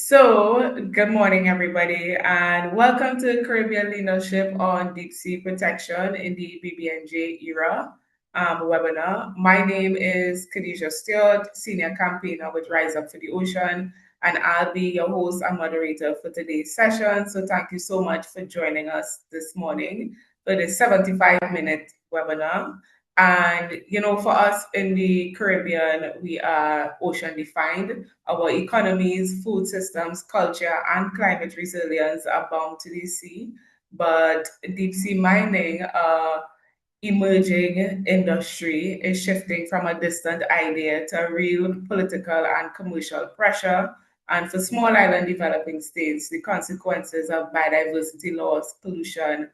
Good morning, everybody, and welcome to Caribbean Leadership on Deep Sea Protection in the BBNJ era webinar. My name is Khadija Stewart, Senior Campaigner with Rise Up for the Ocean, and I'll be your host and moderator for today's session. So, thank you so much for joining us this morning for this 75-minute webinar. And, for us in the Caribbean, we are ocean defined. Our economies, food systems, culture, and climate resilience are bound to the sea. But deep sea mining, emerging industry, is shifting from a distant idea to a real political and commercial pressure. And for small island developing states, the consequences of biodiversity loss, pollution,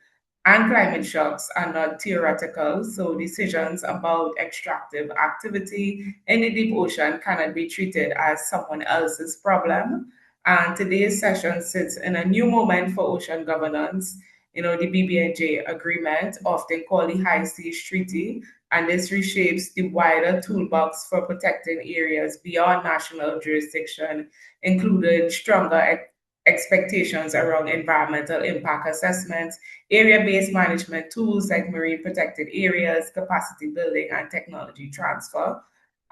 and climate shocks are not theoretical. So decisions about extractive activity in the deep ocean cannot be treated as someone else's problem. And today's session sits in a new moment for ocean governance. The BBNJ agreement, often called the High Seas Treaty, and this reshapes the wider toolbox for protecting areas beyond national jurisdiction, including stronger expectations around environmental impact assessments, area-based management tools like marine protected areas, capacity building, and technology transfer.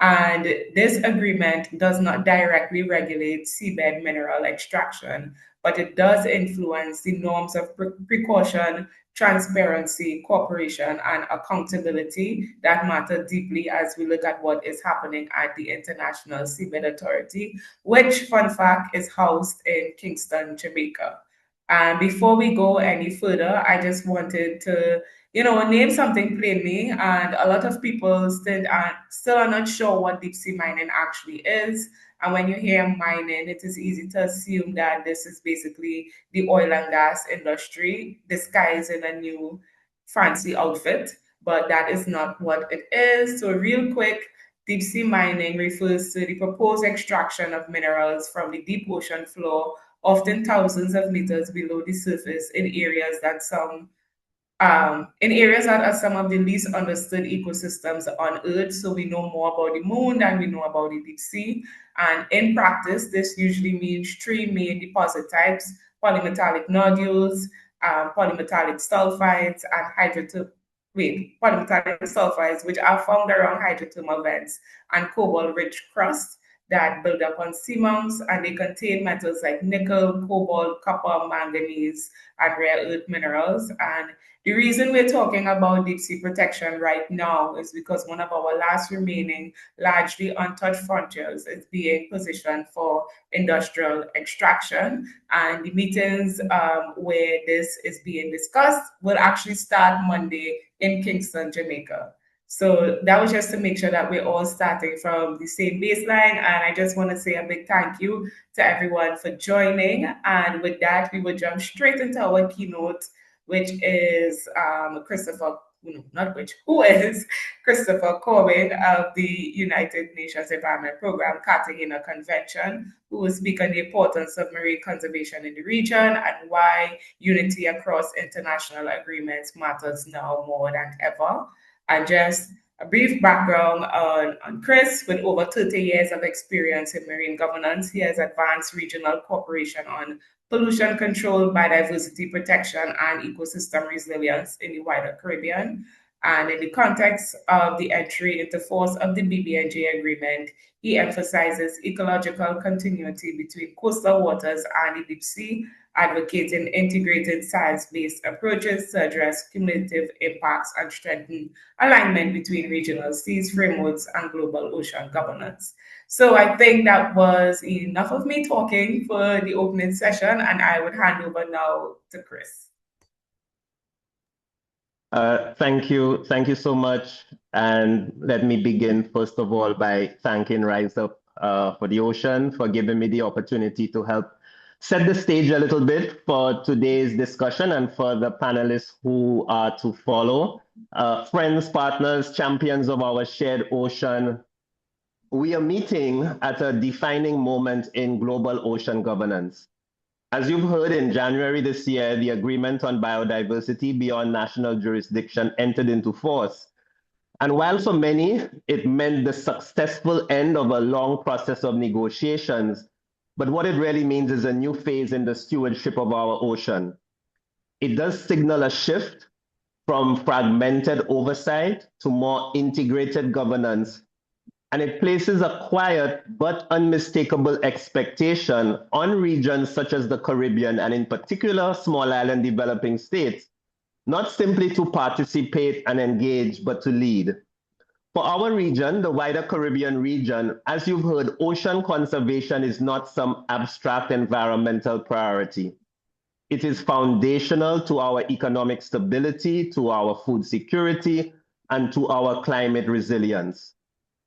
And this agreement does not directly regulate seabed mineral extraction, but it does influence the norms of precaution, transparency, cooperation, and accountability that matter deeply as we look at what is happening at the International Seabed Authority, which, fun fact, is housed in Kingston, Jamaica. And before we go any further, I just wanted to, name something plainly. And a lot of people still are not sure what deep sea mining actually is. And when you hear mining, it is easy to assume that this is basically the oil and gas industry disguised in a new fancy outfit, but that is not what it is. So, real quick, deep sea mining refers to the proposed extraction of minerals from the deep ocean floor, often thousands of meters below the surface, in areas that are some of the least understood ecosystems on Earth. So we know more about the moon than we know about the deep sea. And in practice, this usually means three main deposit types: polymetallic nodules, polymetallic sulfides, and polymetallic sulfides, which are found around hydrothermal vents, and cobalt-rich crust that build up on seamounts, and they contain metals like nickel, cobalt, copper, manganese, and rare earth minerals. And the reason we're talking about deep sea protection right now is because one of our last remaining largely untouched frontiers is being positioned for industrial extraction. And the meetings where this is being discussed will actually start Monday in Kingston, Jamaica. So that was just to make sure that we're all starting from the same baseline. And I just want to say a big thank you to everyone for joining. And with that, we will jump straight into our keynote, which is who is Christopher Corbin of the United Nations Environment Program Cartagena Convention, who will speak on the importance of marine conservation in the region and why unity across international agreements matters now more than ever. And just a brief background on Chris. With over 30 years of experience in marine governance, he has advanced regional cooperation on pollution control, biodiversity protection, and ecosystem resilience in the wider Caribbean. And in the context of the entry into force of the BBNJ agreement, he emphasizes ecological continuity between coastal waters and the deep sea, advocating integrated science-based approaches to address cumulative impacts and strengthen alignment between regional seas frameworks and global ocean governance. So I think that was enough of me talking for the opening session, and I would hand over now to Chris. Thank you. Thank you so much. And let me begin, first of all, by thanking Rise Up for the Ocean for giving me the opportunity to help set the stage a little bit for today's discussion and for the panelists who are to follow. Friends, partners, champions of our shared ocean, we are meeting at a defining moment in global ocean governance. As you've heard, in January this year, the Agreement on Biodiversity Beyond National Jurisdiction entered into force. And while for many, it meant the successful end of a long process of negotiations, but what it really means is a new phase in the stewardship of our ocean. It does signal a shift from fragmented oversight to more integrated governance, and it places a quiet but unmistakable expectation on regions such as the Caribbean, and in particular, small island developing states, not simply to participate and engage, but to lead. For our region, the wider Caribbean region, as you've heard, ocean conservation is not some abstract environmental priority. It is foundational to our economic stability, to our food security, and to our climate resilience.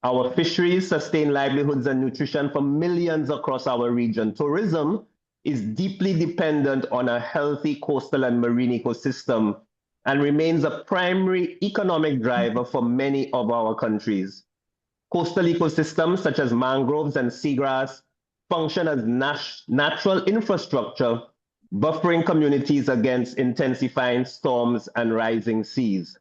Our fisheries sustain livelihoods and nutrition for millions across our region. Tourism is deeply dependent on a healthy coastal and marine ecosystem and remains a primary economic driver for many of our countries. Coastal ecosystems such as mangroves and seagrass function as natural infrastructure, buffering communities against intensifying storms and rising seas.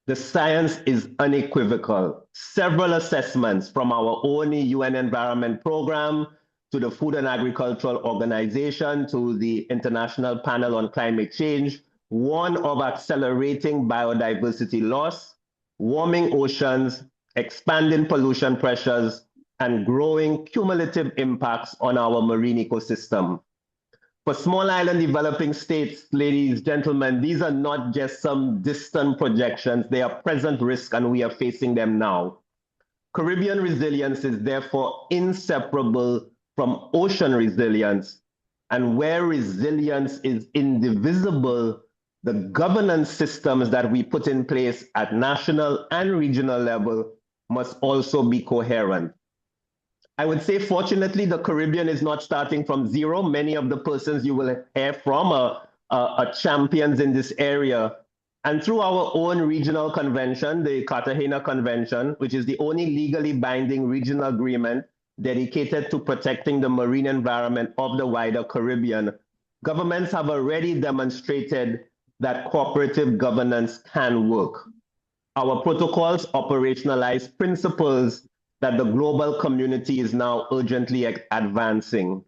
The science is unequivocal. Several assessments from our own UN Environment Program to the Food and Agricultural Organization to the International Panel on Climate Change warn of accelerating biodiversity loss, warming oceans, expanding pollution pressures, and growing cumulative impacts on our marine ecosystem. For small island developing states, ladies, gentlemen, these are not just some distant projections. They are present risks, and we are facing them now. Caribbean resilience is therefore inseparable from ocean resilience. And where resilience is indivisible, the governance systems that we put in place at national and regional level must also be coherent. I would say, fortunately, the Caribbean is not starting from zero. Many of the persons you will hear from are champions in this area. And through our own regional convention, the Cartagena Convention, which is the only legally binding regional agreement dedicated to protecting the marine environment of the wider Caribbean, governments have already demonstrated that cooperative governance can work. Our protocols operationalize principles that the global community is now urgently advancing.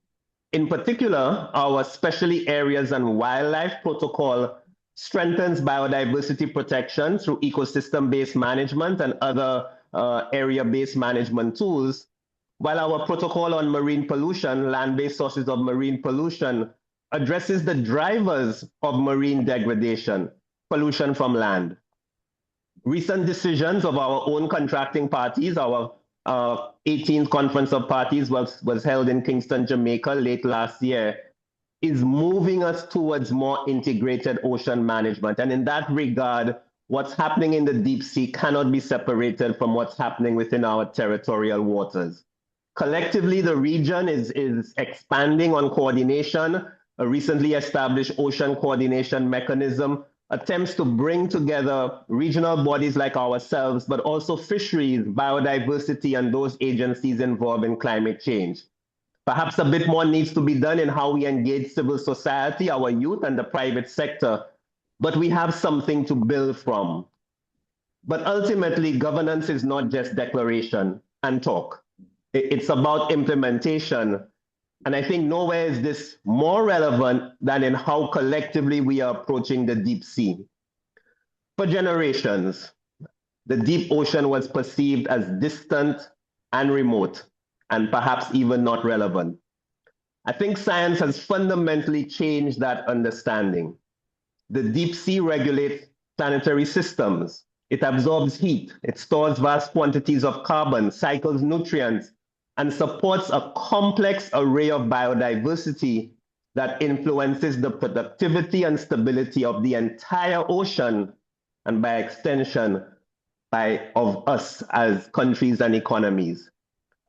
In particular, our Specially Areas and Wildlife Protocol strengthens biodiversity protection through ecosystem-based management and other area-based management tools, while our Protocol on Marine Pollution, Land-Based Sources of Marine Pollution, addresses the drivers of marine degradation, pollution from land. Recent decisions of our own contracting parties, our 18th Conference of Parties was held in Kingston, Jamaica late last year, is moving us towards more integrated ocean management. And in that regard, what's happening in the deep sea cannot be separated from what's happening within our territorial waters. Collectively, the region is expanding on coordination. A recently established ocean coordination mechanism attempts to bring together regional bodies like ourselves, but also fisheries, biodiversity, and those agencies involved in climate change. Perhaps a bit more needs to be done in how we engage civil society, our youth, and the private sector, but we have something to build from. But ultimately, governance is not just declaration and talk. It's about implementation. And I think nowhere is this more relevant than in how collectively we are approaching the deep sea. For generations, the deep ocean was perceived as distant and remote, and perhaps even not relevant. I think science has fundamentally changed that understanding. The deep sea regulates planetary systems. It absorbs heat. It stores vast quantities of carbon, cycles nutrients, and supports a complex array of biodiversity that influences the productivity and stability of the entire ocean, and by extension, of us as countries and economies.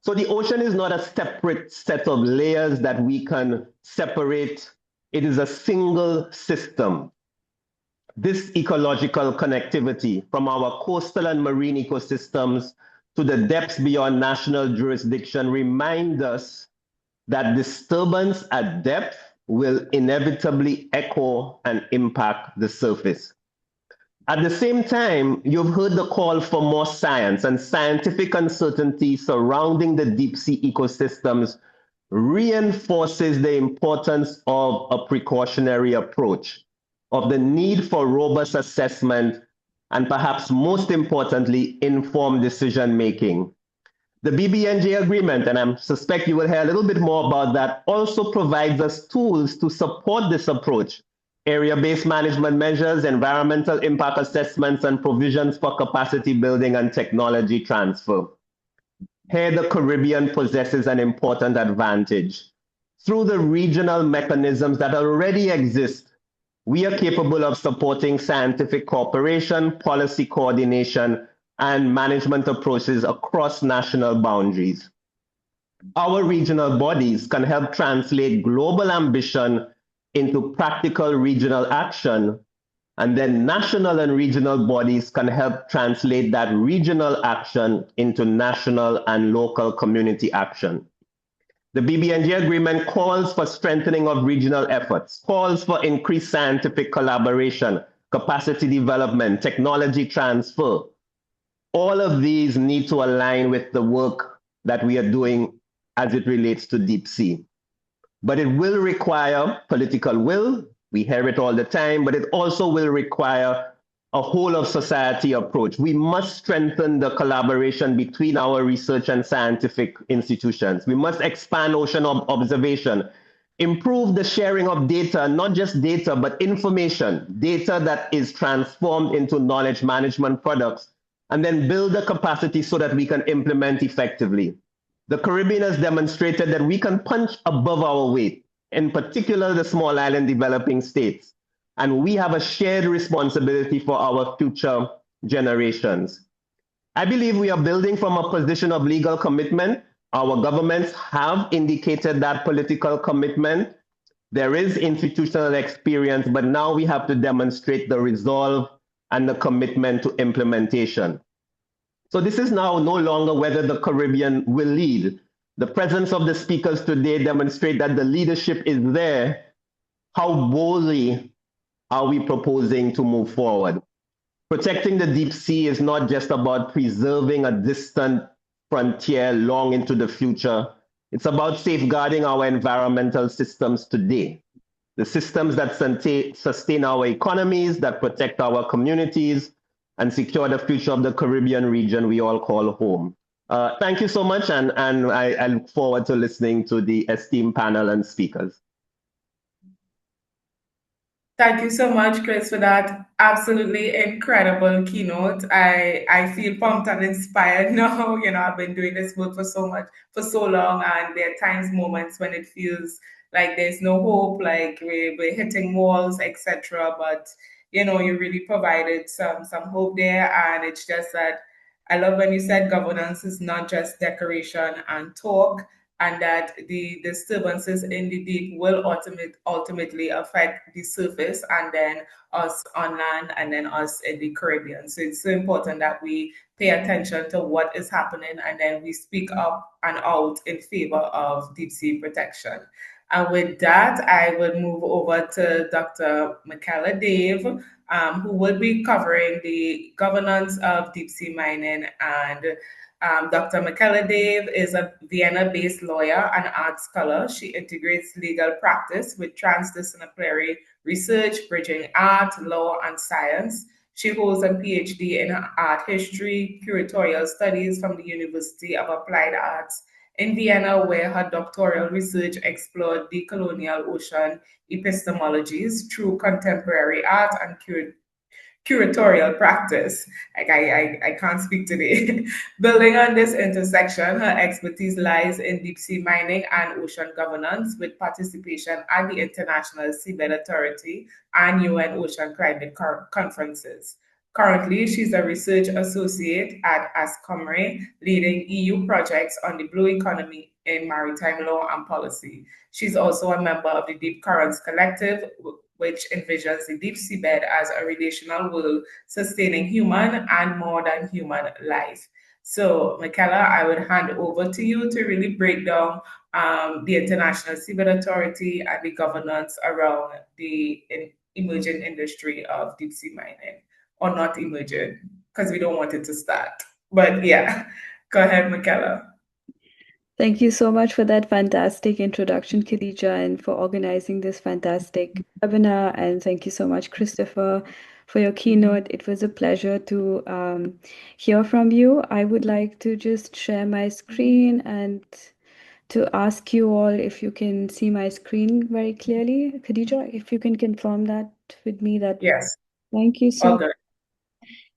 So the ocean is not a separate set of layers that we can separate. It is a single system. This ecological connectivity from our coastal and marine ecosystems to the depths beyond national jurisdiction remind us that disturbance at depth will inevitably echo and impact the surface. At the same time, you've heard the call for more science, and scientific uncertainty surrounding the deep sea ecosystems reinforces the importance of a precautionary approach, of the need for robust assessment, and perhaps most importantly, informed decision making. The BBNJ agreement, and I suspect you will hear a little bit more about that, also provides us tools to support this approach. Area-based management measures, environmental impact assessments, and provisions for capacity building and technology transfer. Here, the Caribbean possesses an important advantage. Through the regional mechanisms that already exist, we are capable of supporting scientific cooperation, policy coordination, and management approaches across national boundaries. Our regional bodies can help translate global ambition into practical regional action, and then national and regional bodies can help translate that regional action into national and local community action. The BBNJ agreement calls for strengthening of regional efforts, calls for increased scientific collaboration, capacity development, technology transfer. All of these need to align with the work that we are doing as it relates to deep sea. But it will require political will. We hear it all the time, but it also will require a whole of society approach. We must strengthen the collaboration between our research and scientific institutions. We must expand ocean observation, improve the sharing of data, not just data, but information, data that is transformed into knowledge management products, and then build the capacity so that we can implement effectively. The Caribbean has demonstrated that we can punch above our weight, in particular the small island developing states. And we have a shared responsibility for our future generations. I believe we are building from a position of legal commitment. Our governments have indicated that political commitment. There is institutional experience, but now we have to demonstrate the resolve and the commitment to implementation. So this is now no longer whether the Caribbean will lead. The presence of the speakers today demonstrate that the leadership is there. How boldly are we proposing to move forward? Protecting the deep sea is not just about preserving a distant frontier long into the future. It's about safeguarding our environmental systems today. The systems that sustain our economies, that protect our communities, and secure the future of the Caribbean region we all call home. Thank you so much, and I look forward to listening to the esteemed panel and speakers. Thank you so much, Chris, for that absolutely incredible keynote. I feel pumped and inspired now. I've been doing this work for so long, and there are times, moments when it feels like there's no hope, like we're hitting walls, etc. But you really provided some hope there, and it's just that I love when you said governance is not just decoration and talk, and that the disturbances in the deep will ultimately affect the surface and then us on land and then us in the Caribbean. So it's so important that we pay attention to what is happening and then we speak up and out in favor of deep sea protection. And with that, I would move over to Dr. Michaela Dave, who will be covering the governance of deep sea mining. And Dr. Michaela Dave is a Vienna-based lawyer and art scholar. She integrates legal practice with transdisciplinary research, bridging art, law, and science. She holds a PhD in art history, curatorial studies from the University of Applied Arts in Vienna, where her doctoral research explored decolonial ocean epistemologies through contemporary art and curatorial practice. Like I can't speak today. Building on this intersection, her expertise lies in deep sea mining and ocean governance with participation at the International Seabed Authority and UN Ocean Climate Conferences. Currently, she's a research associate at ASCOMRE, leading EU projects on the blue economy in maritime law and policy. She's also a member of the Deep Currents Collective, which envisions the deep seabed as a relational world sustaining human and more than human life. So, Michaela, I would hand over to you to really break down the International Seabed Authority and the governance around the emerging industry of deep sea mining, or not emerging, because we don't want it to start. But yeah, go ahead, Michaela. Thank you so much for that fantastic introduction, Khadija, and for organizing this fantastic webinar. And thank you so much, Christopher, for your keynote. It was a pleasure to hear from you. I would like to just share my screen and to ask you all if you can see my screen very clearly. Khadija, if you can confirm that with me, that Yes, thank you all so good.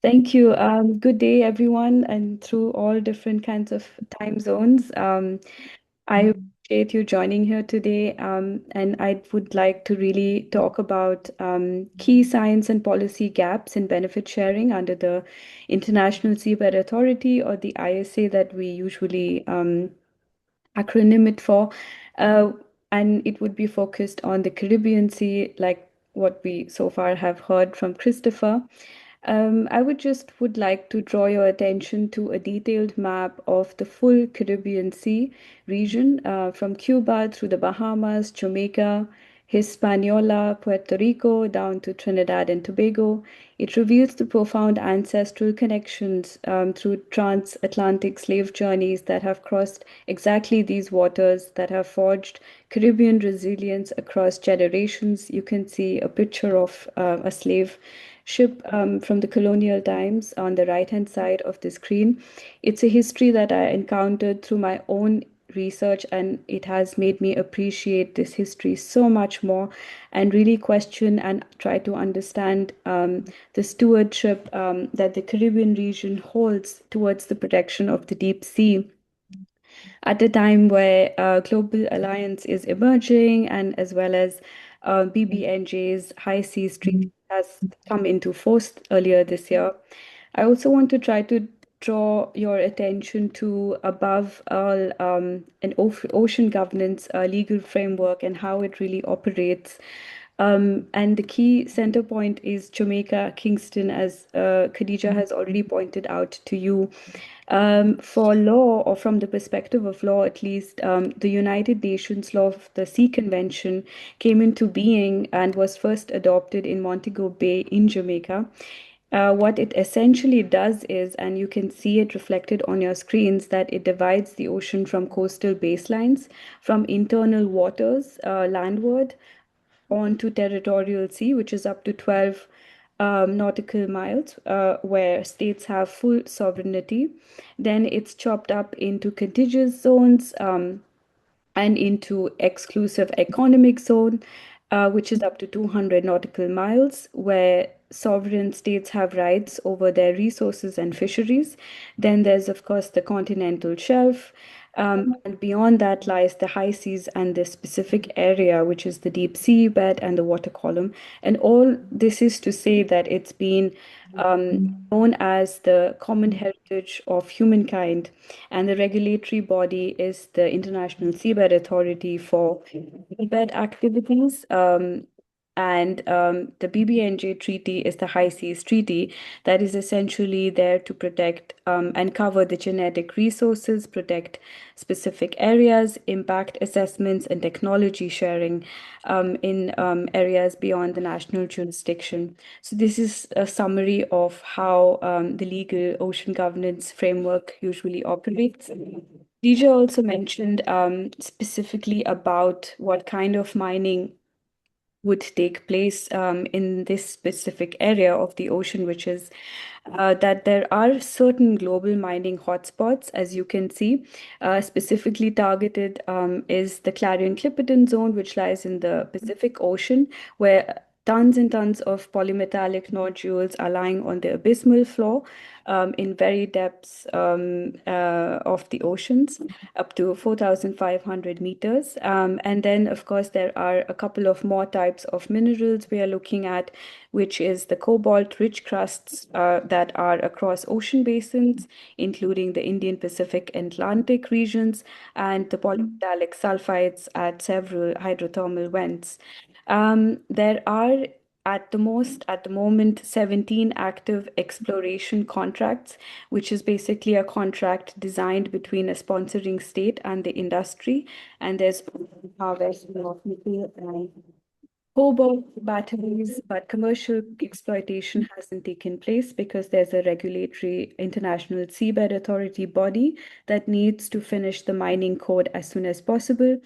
Thank you. Good day, everyone, and through all different kinds of time zones. I appreciate you joining here today, and I would like to really talk about key science and policy gaps in benefit sharing under the International Seabed Authority, or the ISA that we usually acronym it for. Uh, and it would be focused on the Caribbean Sea, like what we so far have heard from Christopher. I would like to draw your attention to a detailed map of the full Caribbean Sea region, from Cuba through the Bahamas, Jamaica, Hispaniola, Puerto Rico, down to Trinidad and Tobago. It reveals the profound ancestral connections through transatlantic slave journeys that have crossed exactly these waters, that have forged Caribbean resilience across generations. You can see a picture of a slave ship from the colonial times on the right hand side of the screen. It's a history that I encountered through my own research, and it has made me appreciate this history so much more and really question and try to understand the stewardship that the Caribbean region holds towards the protection of the deep sea at a time where global alliance is emerging, and as well as BBNJ's High Seas Treaty has come into force earlier this year. I also want to try to draw your attention to, above all, an ocean governance legal framework and how it really operates. And the key center point is Jamaica, Kingston, as Khadija has already pointed out to you. For law, or from the perspective of law at least, the United Nations Law of the Sea Convention came into being and was first adopted in Montego Bay in Jamaica. What it essentially does is, and you can see it reflected on your screens, that it divides the ocean from coastal baselines, from internal waters landward onto territorial sea, which is up to 12 nautical miles, where states have full sovereignty. Then it's chopped up into contiguous zones, and into exclusive economic zone, which is up to 200 nautical miles, where sovereign states have rights over their resources and fisheries. Then there's, of course, the continental shelf. And beyond that lies the high seas and the specific area, which is the deep sea bed and the water column. And all this is to say that it's been known as the common heritage of humankind, and the regulatory body is the International Seabed Authority for seabed activities. And the BBNJ treaty is the High Seas Treaty that is essentially there to protect and cover the genetic resources, protect specific areas, impact assessments, and technology sharing in areas beyond the national jurisdiction. So, this is a summary of how the legal ocean governance framework usually operates. Dija also mentioned specifically about what kind of mining would take place in this specific area of the ocean, which is that there are certain global mining hotspots, as you can see. Specifically targeted is the Clarion-Clipperton Zone, which lies in the Pacific Ocean, where tons and tons of polymetallic nodules are lying on the abysmal floor in very depths of the oceans, up to 4,500 meters. And then, of course, there are a couple of more types of minerals we are looking at, which is the cobalt-rich crusts that are across ocean basins, including the Indian Pacific Atlantic regions, and the polymetallic sulfides at several hydrothermal vents. There are at the moment, 17 active exploration contracts, which is basically a contract designed between a sponsoring state and the industry. And there's harvest of nickel and cobalt batteries, but commercial exploitation hasn't taken place because there's a regulatory International Seabed Authority body that needs to finish the mining code as soon as possible.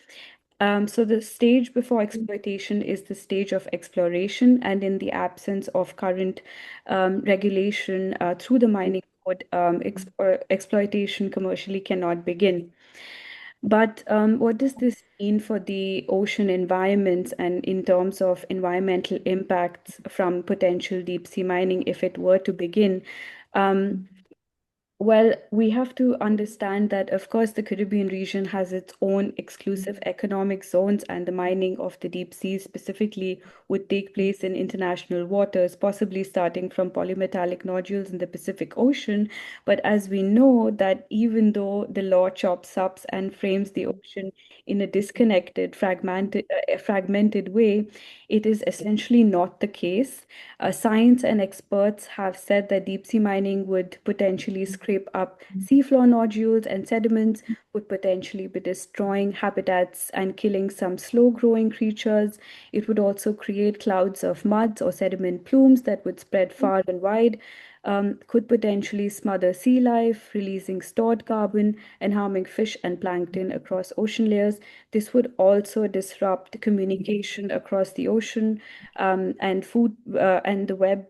So the stage before exploitation is the stage of exploration, and in the absence of current regulation through the mining code, exploitation commercially cannot begin. But what does this mean for the ocean environments and in terms of environmental impacts from potential deep sea mining if it were to begin? Um, well, we have to understand that, of course, the Caribbean region has its own exclusive economic zones, and the mining of the deep sea specifically would take place in international waters, possibly starting from polymetallic nodules in the Pacific Ocean. But as we know, that even though the law chops up and frames the ocean in a disconnected, fragmented way, it is essentially not the case. Science and experts have said that deep sea mining would potentially scrape up seafloor nodules and sediments, would potentially be destroying habitats and killing some slow growing creatures. It would also create clouds of mud or sediment plumes that would spread far and wide. Could potentially smother sea life, releasing stored carbon and harming fish and plankton across ocean layers. This would also disrupt communication across the ocean and food and the web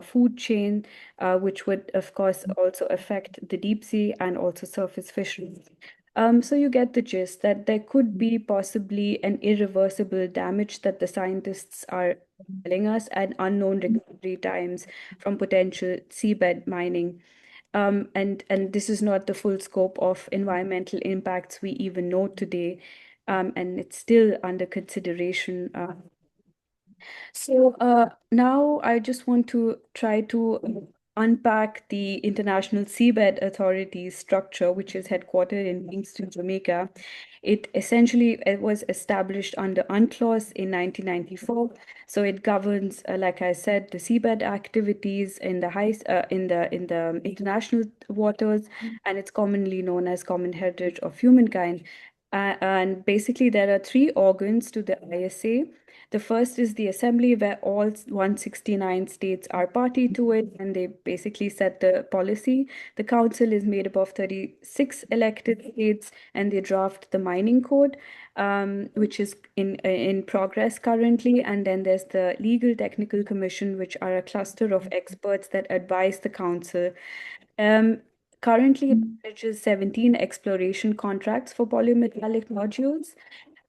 food chain, which would, of course, also affect the deep sea and also surface fisheries. So you get the gist that there could be possibly an irreversible damage that the scientists are telling us and unknown recovery times from potential seabed mining. And this is not the full scope of environmental impacts we even know today, and it's still under consideration. So now I just want to try to unpack the International Seabed Authority structure, which is headquartered in Kingston, Jamaica. It was established under UNCLOS in 1994. So it governs, like I said, the seabed activities in the in the international waters, and it's commonly known as Common Heritage of Humankind. And basically, there are three organs to the ISA. The first is the assembly, where all 169 states are party to it, and they basically set the policy. The council is made up of 36 elected states, and they draft the mining code, which is in progress currently. And then there's the Legal Technical Commission, which are a cluster of experts that advise the council. Um, Currently, it manages 17 exploration contracts for polymetallic nodules.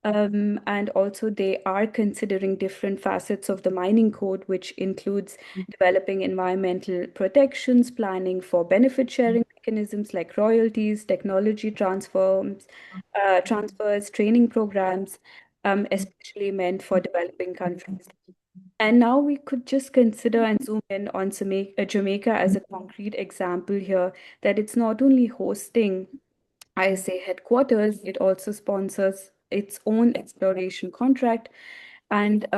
And also, they are considering different facets of the mining code, which includes developing environmental protections, planning for benefit sharing mechanisms like royalties, technology transfers, training programs, especially meant for developing countries. And now we could just consider and zoom in on Jamaica as a concrete example here, that it's not only hosting ISA headquarters, it also sponsors its own exploration contract. And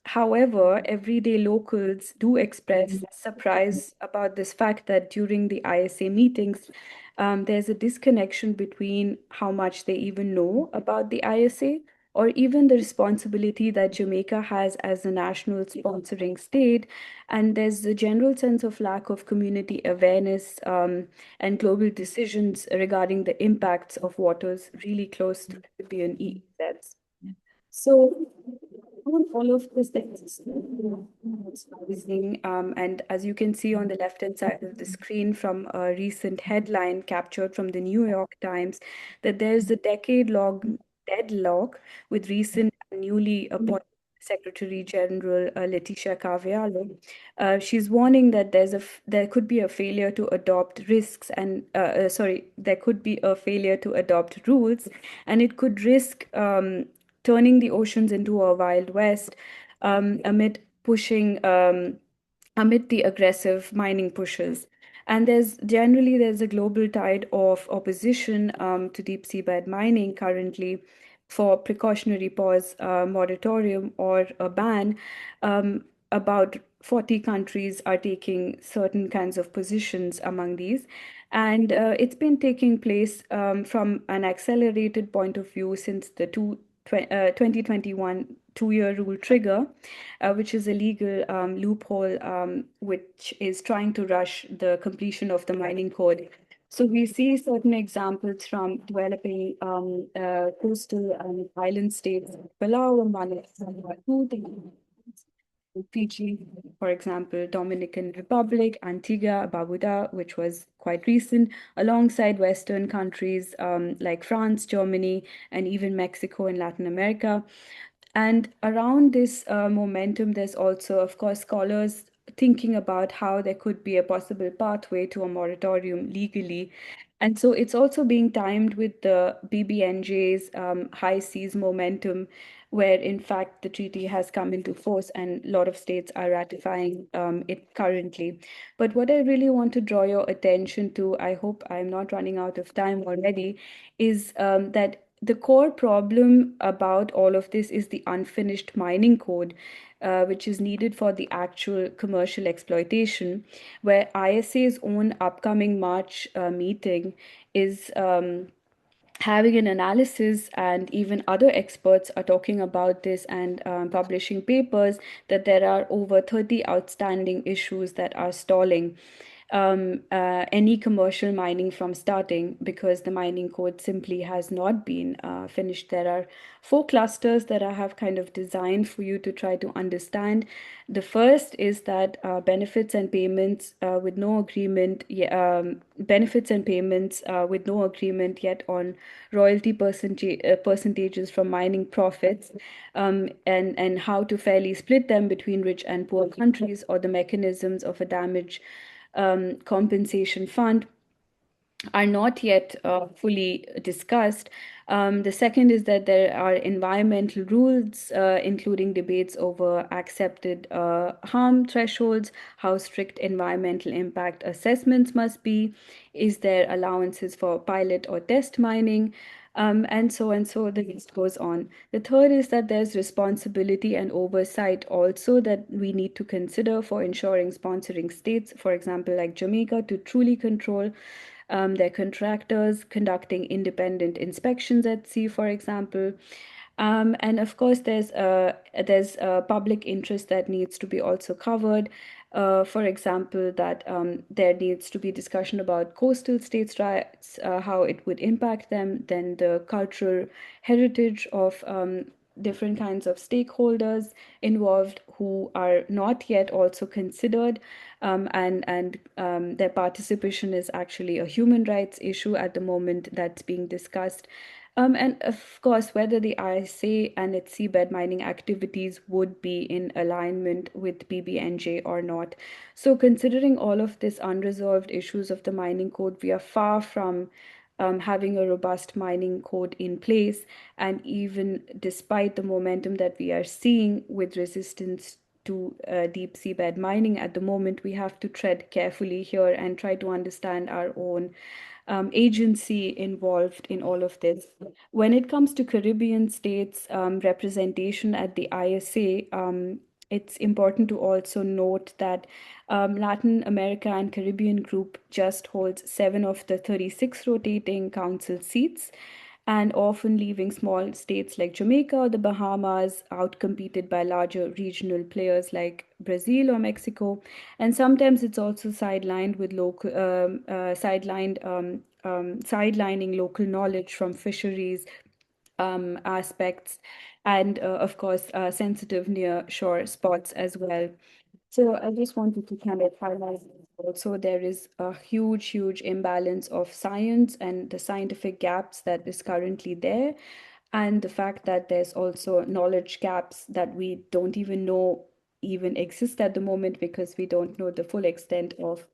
however, everyday locals do express surprise about this fact that during the ISA meetings, there's a disconnection between how much they even know about the ISA or even the responsibility that Jamaica has as a national sponsoring state. And there's a general sense of lack of community awareness and global decisions regarding the impacts of waters really close to the Caribbean EEZs. So on all of this, there's and as you can see on the left-hand side of the screen from a recent headline captured from the New York Times, that there's a decade-long deadlock with recent and newly appointed Secretary General Leticia Carvalho. She's warning that there could be a failure to adopt there could be a failure to adopt rules, and it could risk turning the oceans into a wild west amid amid the aggressive mining pushes. And there's a global tide of opposition to deep seabed mining currently for precautionary pause, moratorium, or a ban. About 40 countries are taking certain kinds of positions among these. And it's been taking place from an accelerated point of view since the 2021 2-year rule trigger, which is a legal loophole which is trying to rush the completion of the mining code. So we see certain examples from developing coastal and island states, Palau and Vanuatu, Fiji, for example, Dominican Republic, Antigua, Barbuda, which was quite recent, alongside Western countries like France, Germany, and even Mexico in Latin America. And around this momentum, there's also, of course, scholars thinking about how there could be a possible pathway to a moratorium legally. And so it's also being timed with the BBNJ's high seas momentum, where in fact the treaty has come into force and a lot of states are ratifying it currently. But what I really want to draw your attention to, I hope I'm not running out of time already, is that the core problem about all of this is the unfinished mining code, which is needed for the actual commercial exploitation, where ISA's own upcoming March meeting is having an analysis, and even other experts are talking about this and publishing papers that there are over 30 outstanding issues that are stalling any commercial mining from starting, because the mining code simply has not been finished. There are 4 clusters that I have kind of designed for you to try to understand. The first is that benefits and payments with no agreement, benefits and payments with no agreement yet on royalty percentages from mining profits, and how to fairly split them between rich and poor countries, or the mechanisms of a damage compensation fund are not yet fully discussed. The second is that there are environmental rules, including debates over accepted harm thresholds, how strict environmental impact assessments must be, is there allowances for pilot or test mining, and so the list goes on. The third is that there's responsibility and oversight also that we need to consider for ensuring sponsoring states, for example, like Jamaica, to truly control their contractors, conducting independent inspections at sea, for example. And of course, there's a public interest that needs to be also covered. For example, that there needs to be discussion about coastal states' rights, how it would impact them, then the cultural heritage of different kinds of stakeholders involved who are not yet also considered, and their participation is actually a human rights issue at the moment that's being discussed. And of course, whether the ISA and its seabed mining activities would be in alignment with BBNJ or not. So, considering all of these unresolved issues of the mining code, we are far from having a robust mining code in place. And even despite the momentum that we are seeing with resistance to deep seabed mining at the moment, we have to tread carefully here and try to understand our own agency involved in all of this. When it comes to Caribbean states' representation at the ISA, it's important to also note that Latin America and Caribbean group just holds 7 of the 36 rotating council seats, and often leaving small states like Jamaica or the Bahamas outcompeted by larger regional players like Brazil or Mexico. And sometimes it's also sidelined with sidelining local knowledge from fisheries aspects, and of course, sensitive near shore spots as well. So I just wanted to kind of highlight also there is a huge imbalance of science and the scientific gaps that is currently there, and the fact that there's also knowledge gaps that we don't even know even exist at the moment because we don't know the full extent of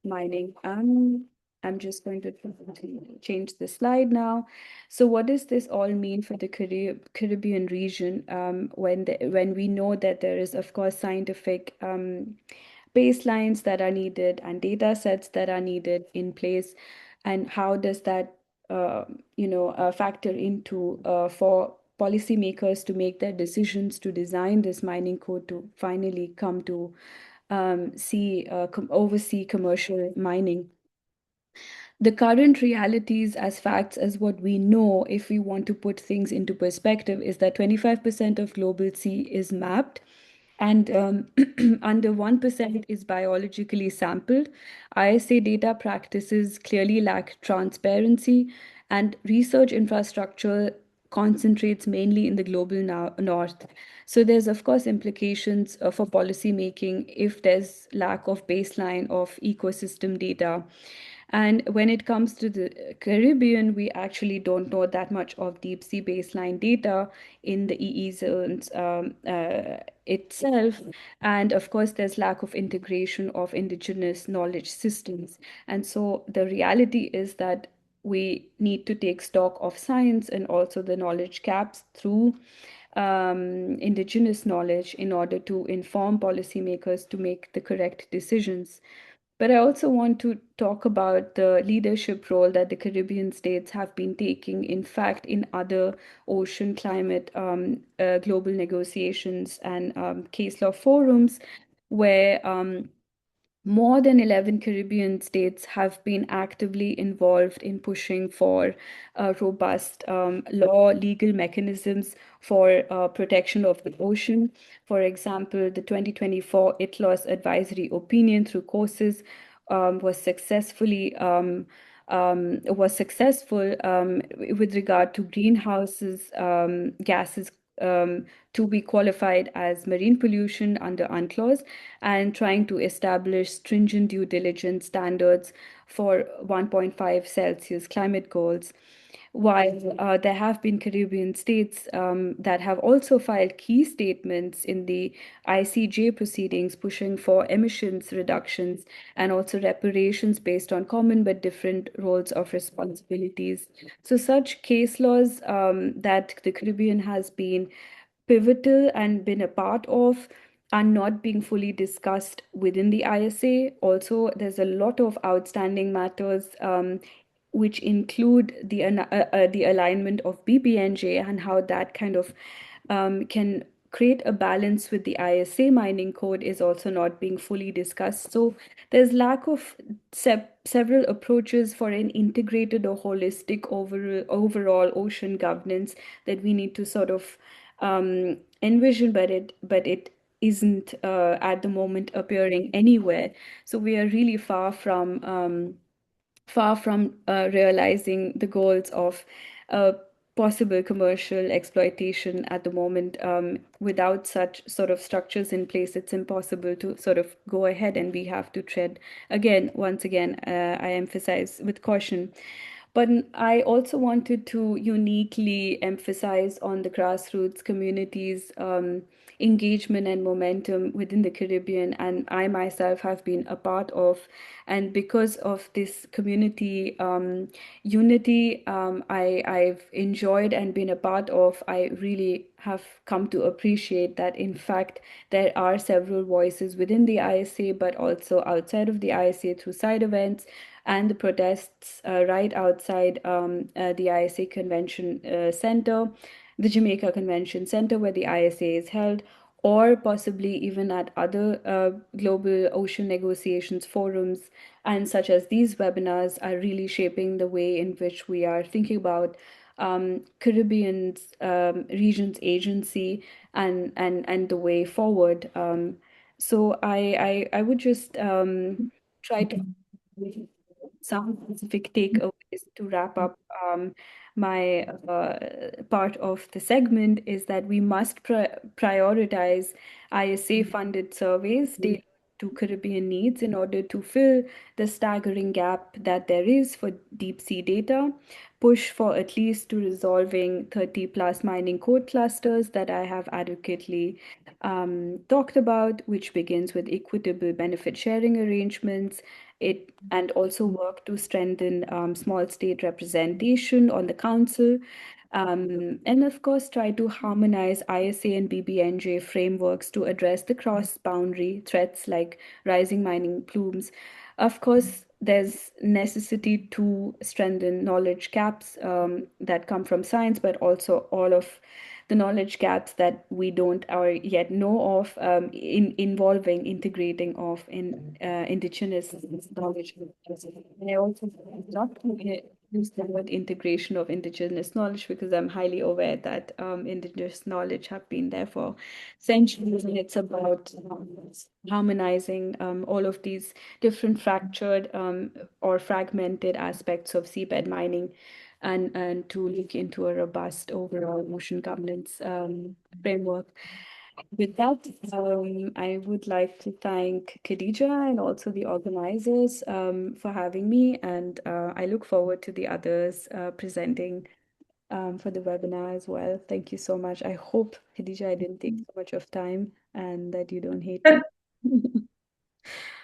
mining. I'm just going to change the slide now. So what does this all mean for the Caribbean region, when we know that there is, of course, scientific baselines that are needed and data sets that are needed in place, and how does that factor into for policymakers to make their decisions to design this mining code to finally come to oversee commercial mining. the current realities as facts, as what we know, if we want to put things into perspective, is that 25% of global sea is mapped, and under 1% is biologically sampled. ISA data practices clearly lack transparency, and research infrastructure concentrates mainly in the global north. So there's of course implications for policy making if there's lack of baseline of ecosystem data. And when it comes to the Caribbean, we actually don't know that much of deep sea baseline data in the EE zones itself. And of course, there's lack of integration of indigenous knowledge systems. And so the reality is that we need to take stock of science and also the knowledge gaps through indigenous knowledge in order to inform policymakers to make the correct decisions. But I also want to talk about the leadership role that the Caribbean states have been taking, in fact, in other ocean climate global negotiations and case law forums, where more than 11 Caribbean states have been actively involved in pushing for robust law, legal mechanisms for protection of the ocean. For example, the 2024 ITLOS advisory opinion through courses was successful with regard to greenhouses gases to be qualified as marine pollution under UNCLOS, and trying to establish stringent due diligence standards for 1.5 Celsius climate goals. While there have been Caribbean states that have also filed key statements in the ICJ proceedings pushing for emissions reductions and also reparations based on common but different roles of responsibilities. So, such case laws that the Caribbean has been pivotal and been a part of are not being fully discussed within the ISA. Also, there's a lot of outstanding matters which include the alignment of BBNJ and how that kind of can create a balance with the ISA mining code is also not being fully discussed. So there's lack of several approaches for an integrated or holistic overall ocean governance that we need to sort of envision, but it isn't at the moment appearing anywhere. So we are really far from realizing the goals of possible commercial exploitation at the moment. Without such sort of structures in place, it's impossible to sort of go ahead, and we have to tread again, once again, I emphasize with caution. But I also wanted to uniquely emphasize on the grassroots communities' engagement and momentum within the Caribbean, and I myself have been a part of. And because of this community unity, I've enjoyed and been a part of, I really have come to appreciate that, in fact, there are several voices within the ISA, but also outside of the ISA through side events and the protests right outside the ISA Convention Center, the Jamaica Convention Center, where the ISA is held, or possibly even at other global ocean negotiations forums, and such as these webinars are really shaping the way in which we are thinking about Caribbean's region's agency and the way forward. So I would just try to some specific takeaways to wrap up my part of the segment is that we must prioritize ISA funded surveys tailored to Caribbean needs in order to fill the staggering gap that there is for deep sea data, push for at least to resolving 30 plus mining code clusters that I have adequately talked about, which begins with equitable benefit sharing arrangements, and also work to strengthen small state representation on the council, and of course try to harmonize ISA and BBNJ frameworks to address the cross-boundary threats like rising mining plumes. Of course, there's necessity to strengthen knowledge gaps that come from science, but also all of the knowledge gaps that we don't or yet know of, involving integrating of indigenous knowledge. And I also not use the word integration of indigenous knowledge because I'm highly aware that indigenous knowledge have been there for centuries, and it's about harmonizing all of these different fractured or fragmented aspects of seabed mining, and to look into a robust overall ocean governance framework. With that, I would like to thank Khadija and also the organizers for having me, and I look forward to the others presenting for the webinar as well. Thank you so much. I hope, Khadija, I didn't take so much of time and that you don't hate me.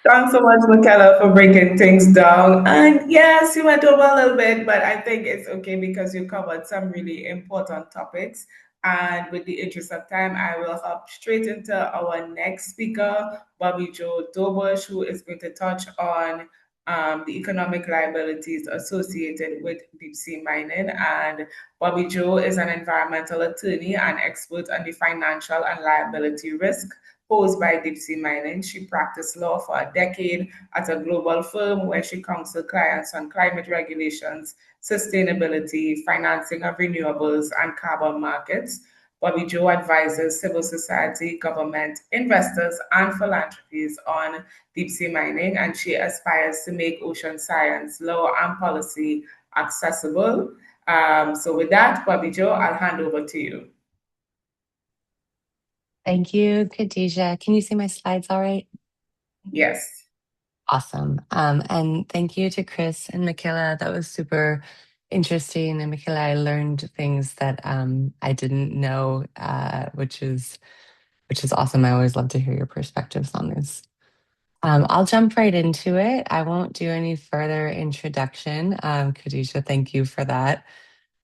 Thanks so much, Michaela, for breaking things down. And yes, you went over a little bit, but I think it's okay because you covered some really important topics. And with the interest of time, I will hop straight into our next speaker, Bobby Joe Dobush, who is going to touch on the economic liabilities associated with deep sea mining. And Bobby Joe is an environmental attorney and expert on the financial and liability risk posed by deep sea mining. She practiced law for a decade at a global firm where she counseled clients on climate regulations, sustainability, financing of renewables, and carbon markets. Bobby Joe advises civil society, government, investors, and philanthropies on deep sea mining, and she aspires to make ocean science, law, and policy accessible. So, with that, Bobby Joe, I'll hand over to you. Thank you, Khadija. Can you see my slides all right? Yes. Awesome. And thank you to Chris and Michaela. That was super interesting. And Michaela, I learned things that I didn't know, which is awesome. I always love to hear your perspectives on this. I'll jump right into it. I won't do any further introduction. Khadija, thank you for that.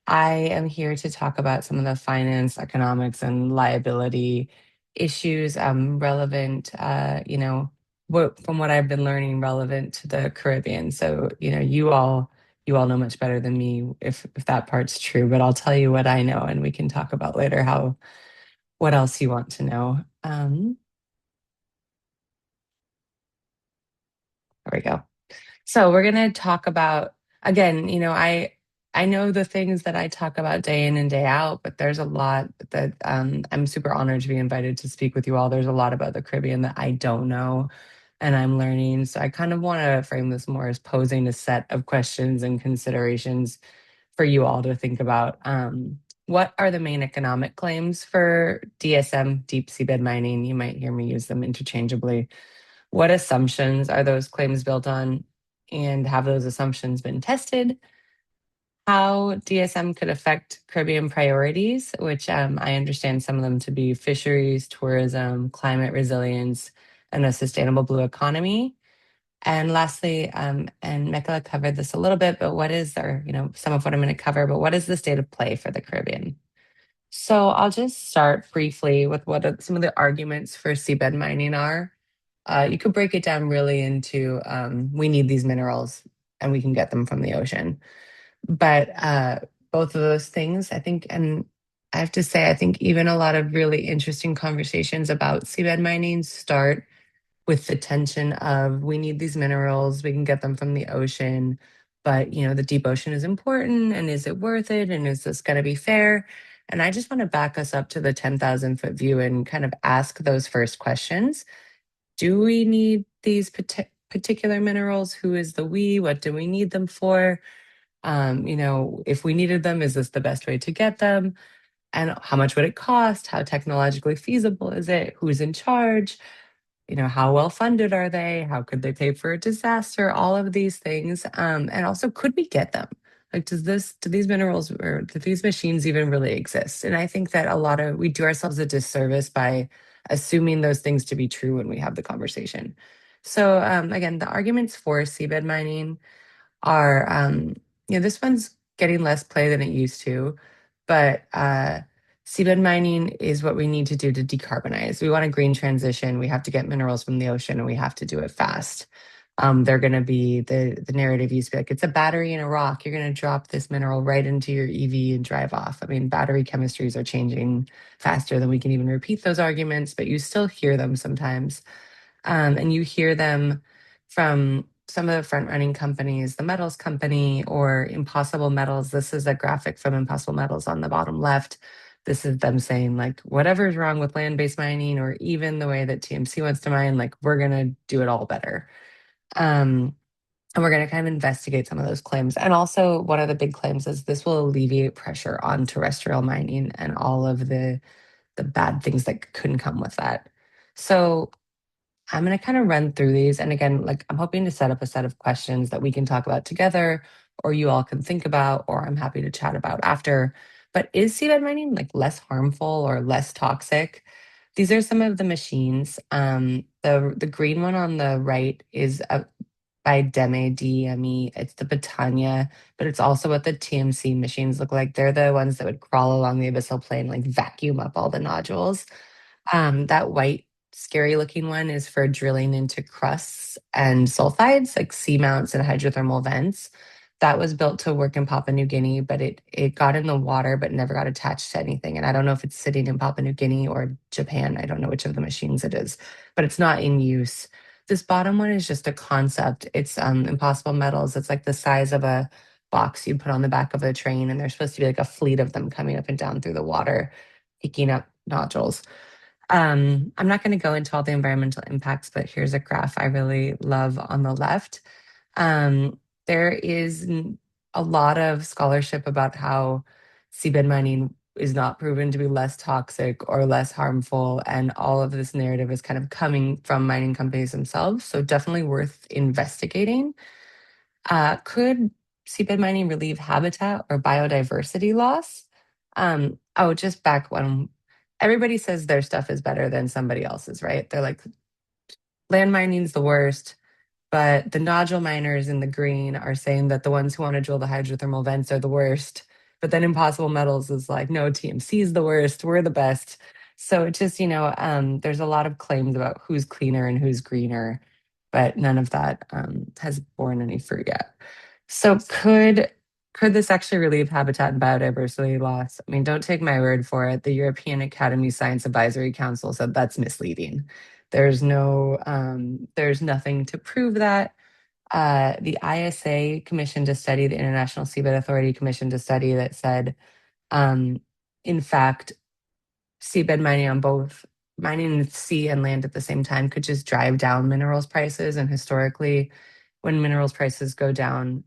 I am here to talk about some of the finance, economics, and liability issues relevant, from what I've been learning, relevant to the Caribbean. So, you all know much better than me if that part's true, but I'll tell you what I know, and we can talk about later what else you want to know. There we go. So we're going to talk about, again, I know the things that I talk about day in and day out, but there's a lot that I'm super honored to be invited to speak with you all. There's a lot about the Caribbean that I don't know and I'm learning. So I kind of want to frame this more as posing a set of questions and considerations for you all to think about. What are the main economic claims for DSM, deep seabed mining? You might hear me use them interchangeably. What assumptions are those claims built on? And have those assumptions been tested? How DSM could affect Caribbean priorities, which I understand some of them to be fisheries, tourism, climate resilience, and a sustainable blue economy. And lastly, and Michaela covered this a little bit, but what is some of what I'm going to cover, but what is the state of play for the Caribbean? So I'll just start briefly with what some of the arguments for seabed mining are. You could break it down really into we need these minerals and we can get them from the ocean. But both of those things, I think, and I have to say, I think even a lot of really interesting conversations about seabed mining start with the tension of we need these minerals, we can get them from the ocean, but the deep ocean is important, and is it worth it, and is this going to be fair? And I just want to back us up to the 10,000-foot view and kind of ask those first questions. Do we need these particular minerals? Who is the we? What do we need them for? If we needed them, is this the best way to get them? And how much would it cost? How technologically feasible is it? Who's in charge? How well funded are they? How could they pay for a disaster? All of these things. And also, could we get them? Like, do these minerals or do these machines even really exist? And I think that we do ourselves a disservice by assuming those things to be true when we have the conversation. So again, the arguments for seabed mining are, this one's getting less play than it used to, but seabed mining is what we need to do to decarbonize. We want a green transition. We have to get minerals from the ocean and we have to do it fast. They're going to be the narrative used to be like, it's a battery in a rock. You're going to drop this mineral right into your EV and drive off. I mean, battery chemistries are changing faster than we can even repeat those arguments, but you still hear them sometimes. And you hear them from some of the front running companies, the metals company or Impossible Metals. This is a graphic from Impossible Metals on the bottom left. This is them saying, like, whatever's wrong with land-based mining or even the way that TMC wants to mine, like, we're going to do it all better. And we're going to kind of investigate some of those claims. And also, one of the big claims is this will alleviate pressure on terrestrial mining and all of the bad things that couldn't come with that. So I'm going to kind of run through these. And again, like, I'm hoping to set up a set of questions that we can talk about together, or you all can think about, or I'm happy to chat about after. But is seabed mining like less harmful or less toxic? These are some of the machines. The green one on the right is by DME. It's the Britannia, but it's also what the TMC machines look like. They're the ones that would crawl along the abyssal plain, like vacuum up all the nodules. That white, scary looking one is for drilling into crusts and sulfides, like seamounts and hydrothermal vents. That was built to work in Papua New Guinea, but it got in the water but never got attached to anything. And I don't know if it's sitting in Papua New Guinea or Japan. I don't know which of the machines it is, but it's not in use. This bottom one is just a concept. It's Impossible Metals. It's like the size of a box you'd put on the back of a train, and there's supposed to be like a fleet of them coming up and down through the water, picking up nodules. I'm not going to go into all the environmental impacts, but here's a graph I really love on the left. There is a lot of scholarship about how seabed mining is not proven to be less toxic or less harmful, and all of this narrative is kind of coming from mining companies themselves, so definitely worth investigating. Could seabed mining relieve habitat or biodiversity loss? Just back when everybody says their stuff is better than somebody else's, right? They're like, land mining's the worst, but the nodule miners in the green are saying that the ones who want to drill the hydrothermal vents are the worst. But then Impossible Metals is like, no, TMC is the worst. We're the best. So it just, there's a lot of claims about who's cleaner and who's greener, but none of that has borne any fruit yet. So could this actually relieve habitat and biodiversity loss? I mean, don't take my word for it. The European Academy Science Advisory Council said that's misleading. There's nothing to prove that. The ISA commissioned a study, the International Seabed Authority commissioned a study that said, in fact, seabed mining on both mining sea and land at the same time could just drive down minerals prices. And historically, when minerals prices go down,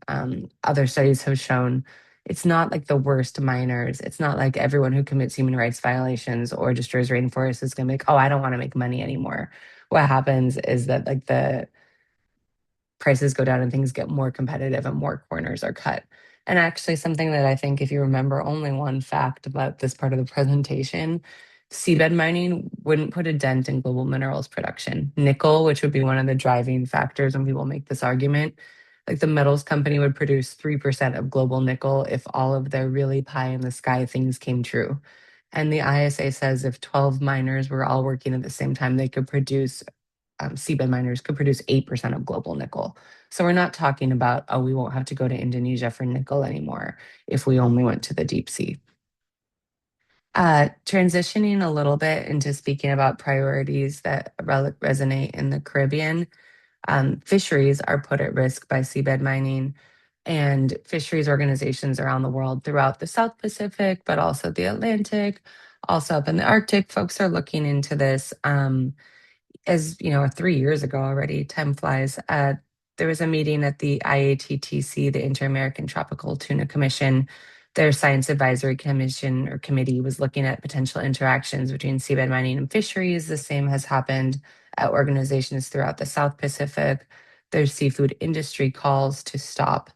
other studies have shown it's not like the worst miners. It's not like everyone who commits human rights violations or destroys rainforests is going to make, oh, I don't want to make money anymore. What happens is that like the prices go down and things get more competitive and more corners are cut. And actually, something that I think, if you remember only one fact about this part of the presentation, seabed mining wouldn't put a dent in global minerals production. Nickel, which would be one of the driving factors when people make this argument, like the metals company would produce 3% of global nickel if all of their really pie in the sky things came true. And the ISA says if 12 miners were all working at the same time, they could produce seabed miners could produce 8% of global nickel. So we're not talking about, oh, we won't have to go to Indonesia for nickel anymore if we only went to the deep sea. Transitioning a little bit into speaking about priorities that resonate in the Caribbean, fisheries are put at risk by seabed mining, and fisheries organizations around the world throughout the South Pacific, but also the Atlantic, also up in the Arctic, folks are looking into this. As you know, 3 years ago already, time flies. There was a meeting at the IATTC, the Inter-American Tropical Tuna Commission. Their Science Advisory Commission or committee was looking at potential interactions between seabed mining and fisheries. The same has happened at organizations throughout the South Pacific. There's seafood industry calls to stop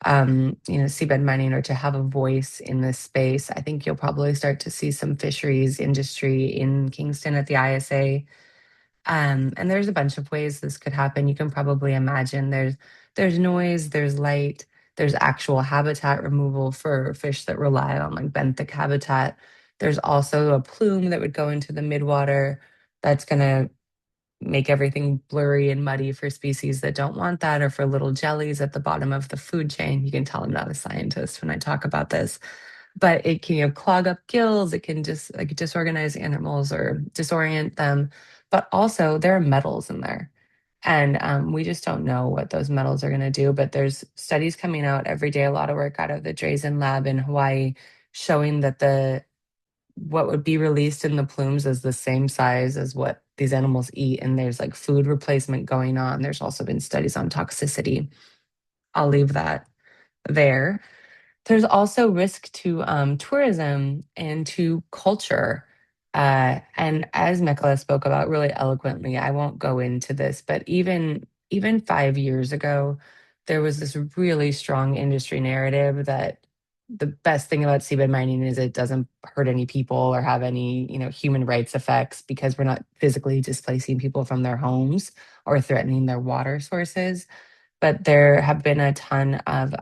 seabed mining or to have a voice in this space. I think you'll probably start to see some fisheries industry in Kingston at the ISA. And there's a bunch of ways this could happen. You can probably imagine there's noise, there's light, there's actual habitat removal for fish that rely on like benthic habitat. There's also a plume that would go into the midwater that's going to make everything blurry and muddy for species that don't want that, or for little jellies at the bottom of the food chain. You can tell I'm not a scientist when I talk about this, but it can, clog up gills. It can just like disorganize animals or disorient them. But also there are metals in there. And we just don't know what those metals are going to do. But there's studies coming out every day, a lot of work out of the Drazen lab in Hawaii, showing that what would be released in the plumes is the same size as what these animals eat. And there's like food replacement going on. There's also been studies on toxicity. I'll leave that there. There's also risk to tourism and to culture. And as Mikola spoke about really eloquently, I won't go into this, but even 5 years ago, there was this really strong industry narrative that the best thing about seabed mining is it doesn't hurt any people or have any, human rights effects, because we're not physically displacing people from their homes or threatening their water sources. But there have been a ton of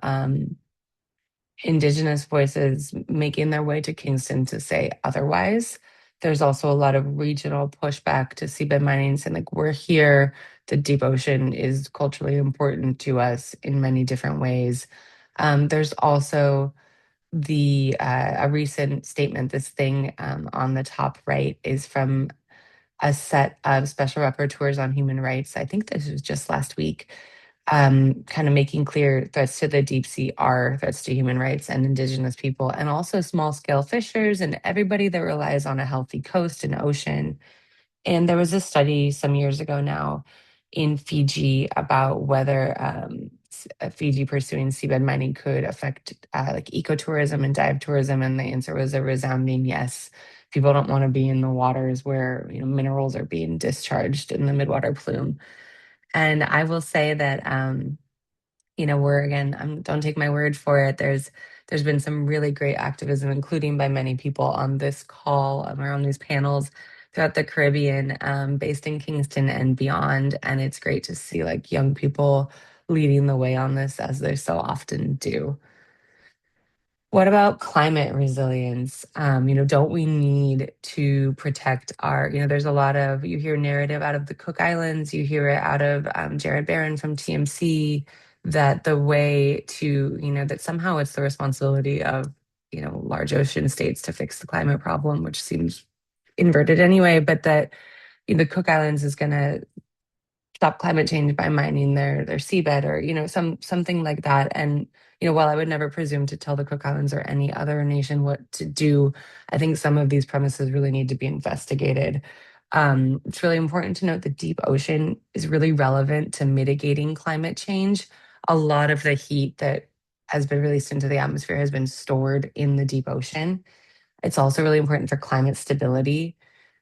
indigenous voices making their way to Kingston to say otherwise. There's also a lot of regional pushback to seabed mining, saying like, we're here, the deep ocean is culturally important to us in many different ways. There's also a recent statement. This thing on the top right is from a set of special rapporteurs on human rights. I think this was just last week, kind of making clear threats to the deep sea are threats to human rights and indigenous people, and also small scale fishers and everybody that relies on a healthy coast and ocean. And there was a study some years ago now in Fiji about whether Fiji pursuing seabed mining could affect like ecotourism and dive tourism, and the answer was a resounding yes. People don't want to be in the waters where minerals are being discharged in the midwater plume. And I will say that we're again, don't take my word for it. There's been some really great activism, including by many people on this call, or on these panels throughout the Caribbean, based in Kingston and beyond. And it's great to see like young people leading the way on this, as they so often do. What about climate resilience? Don't we need to protect there's a lot of, you hear narrative out of the Cook Islands, you hear it out of Jared Barron from TMC, that the way to, that somehow it's the responsibility of, large ocean states to fix the climate problem, which seems inverted anyway, but that the Cook Islands is going to stop climate change by mining their seabed, or something like that. And while I would never presume to tell the Cook Islands or any other nation what to do, I think some of these premises really need to be investigated. It's really important to note the deep ocean is really relevant to mitigating climate change. A lot of the heat that has been released into the atmosphere has been stored in the deep ocean. It's also really important for climate stability.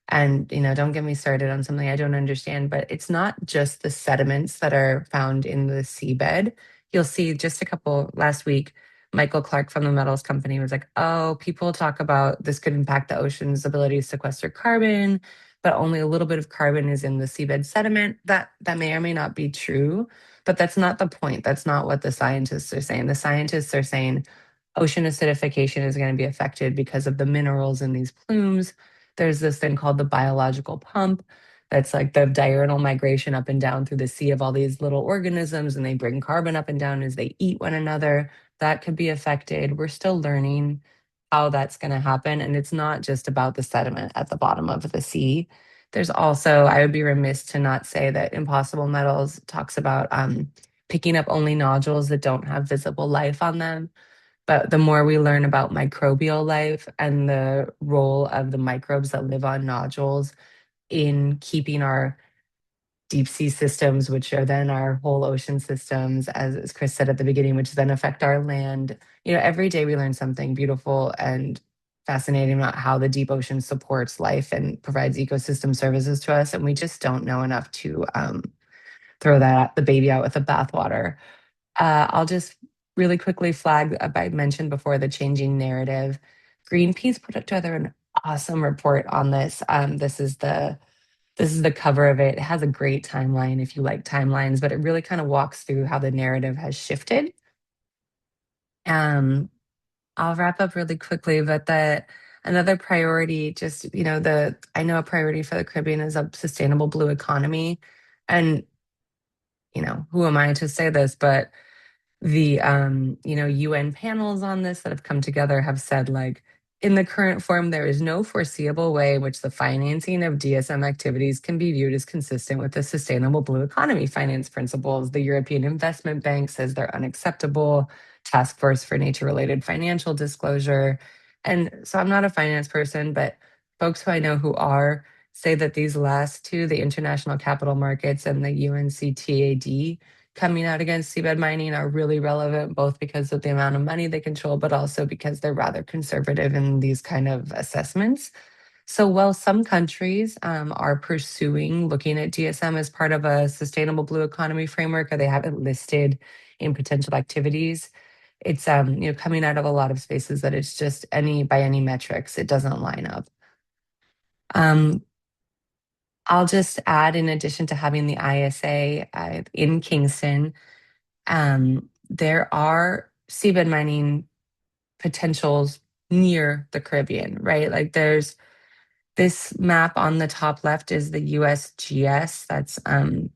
And, don't get me started on something I don't understand, but it's not just the sediments that are found in the seabed. You'll see just a couple last week, Michael Clark from the Metals Company was like, oh, people talk about this could impact the ocean's ability to sequester carbon, but only a little bit of carbon is in the seabed sediment. That may or may not be true, but that's not the point. That's not what the scientists are saying. The scientists are saying ocean acidification is going to be affected because of the minerals in these plumes. There's this thing called the biological pump. That's like the diurnal migration up and down through the sea of all these little organisms, and they bring carbon up and down as they eat one another. That could be affected. We're still learning how that's going to happen. And it's not just about the sediment at the bottom of the sea. There's also, I would be remiss to not say that Impossible Metals talks about picking up only nodules that don't have visible life on them. But the more we learn about microbial life and the role of the microbes that live on nodules in keeping our deep sea systems, which are then our whole ocean systems, as Chris said at the beginning, which then affect our land. Every day we learn something beautiful and fascinating about how the deep ocean supports life and provides ecosystem services to us. And we just don't know enough to throw the baby out with the bathwater. I'll just really quickly flag, I mentioned before, the changing narrative. Greenpeace put together an awesome report on this. This is the cover of it. It has a great timeline if you like timelines, but it really kind of walks through how the narrative has shifted. I'll wrap up really quickly, but Another priority, just, I know a priority for the Caribbean is a sustainable blue economy. And, who am I to say this, but the UN panels on this that have come together have said, like, in the current form, there is no foreseeable way in which the financing of DSM activities can be viewed as consistent with the sustainable blue economy finance principles. The European Investment Bank says they're unacceptable. Task Force for Nature-Related Financial Disclosure. And so I'm not a finance person, but folks who I know who are say that these last two, the international capital markets and the UNCTAD, coming out against seabed mining are really relevant, both because of the amount of money they control, but also because they're rather conservative in these kind of assessments. So while some countries are pursuing looking at DSM as part of a sustainable blue economy framework, or they have it listed in potential activities, it's coming out of a lot of spaces that it's just by any metrics, it doesn't line up. I'll just add, in addition to having the ISA in Kingston, there are seabed mining potentials near the Caribbean, right? Like, there's this map on the top left is the USGS, that's the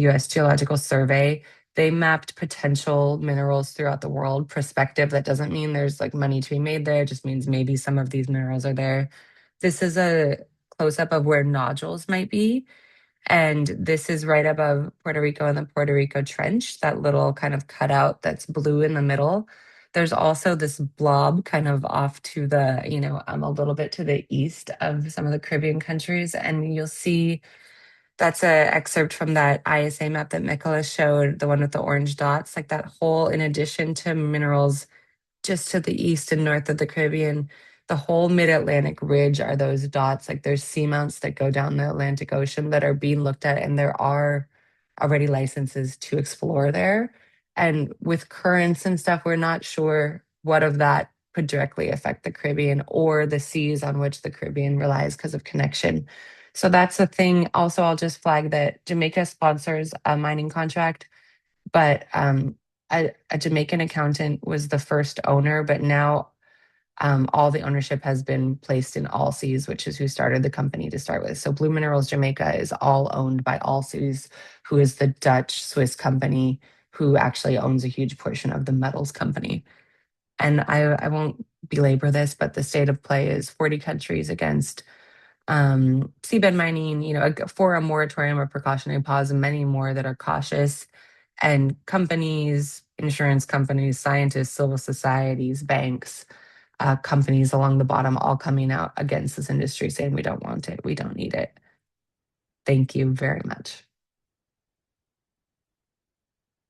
US Geological Survey. They mapped potential minerals throughout the world. Prospective, that doesn't mean there's like money to be made there, it just means maybe some of these minerals are there. This is a close-up of where nodules might be. And this is right above Puerto Rico and the Puerto Rico Trench, that little kind of cutout that's blue in the middle. There's also this blob kind of off to the, a little bit to the east of some of the Caribbean countries. And you'll see that's an excerpt from that ISA map that Nicholas showed, the one with the orange dots, like that whole, in addition to minerals just to the east and north of the Caribbean, the whole mid-Atlantic ridge are those dots. Like, there's seamounts that go down the Atlantic Ocean that are being looked at, and there are already licenses to explore there. And with currents and stuff, we're not sure what of that could directly affect the Caribbean or the seas on which the Caribbean relies because of connection. So that's the thing. Also, I'll just flag that Jamaica sponsors a mining contract, but a Jamaican accountant was the first owner, but now all the ownership has been placed in Allseas, which is who started the company to start with. So Blue Minerals Jamaica is all owned by Allseas, who is the Dutch-Swiss company who actually owns a huge portion of the metals company. And I won't belabor this, but the state of play is 40 countries against seabed mining, for a moratorium or precautionary pause, and many more that are cautious. And companies, insurance companies, scientists, civil societies, banks, companies along the bottom, all coming out against this industry saying, we don't want it, we don't need it. Thank you very much.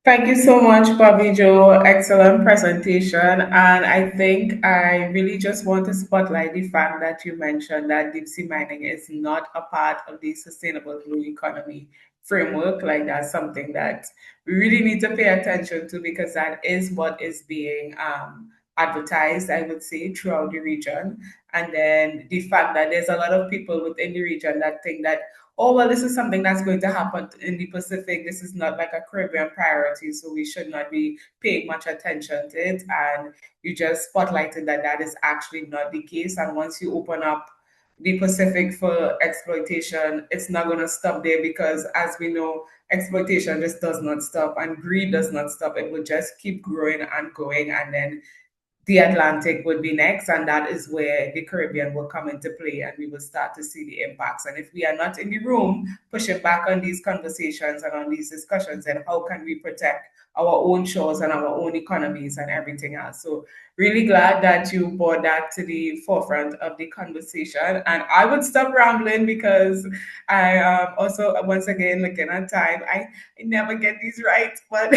Thank you so much, Bobby Joe. Excellent presentation. And I think I really just want to spotlight the fact that you mentioned that deep sea mining is not a part of the sustainable blue economy framework. Like, that's something that we really need to pay attention to, because that is what is being advertised, I would say, throughout the region. And then the fact that there's a lot of people within the region that think that, oh, well, this is something that's going to happen in the Pacific. This is not like a Caribbean priority, so we should not be paying much attention to it. And you just spotlighted that that is actually not the case. And once you open up the Pacific for exploitation, it's not going to stop there, because, as we know, exploitation just does not stop, and greed does not stop. It will just keep growing and going, and then the Atlantic would be next, and that is where the Caribbean will come into play, and we will start to see the impacts. And if we are not in the room pushing back on these conversations and on these discussions, then how can we protect our own shores and our own economies and everything else? So really glad that you brought that to the forefront of the conversation. And I would stop rambling, because I also, once again, looking at time, I never get these right, but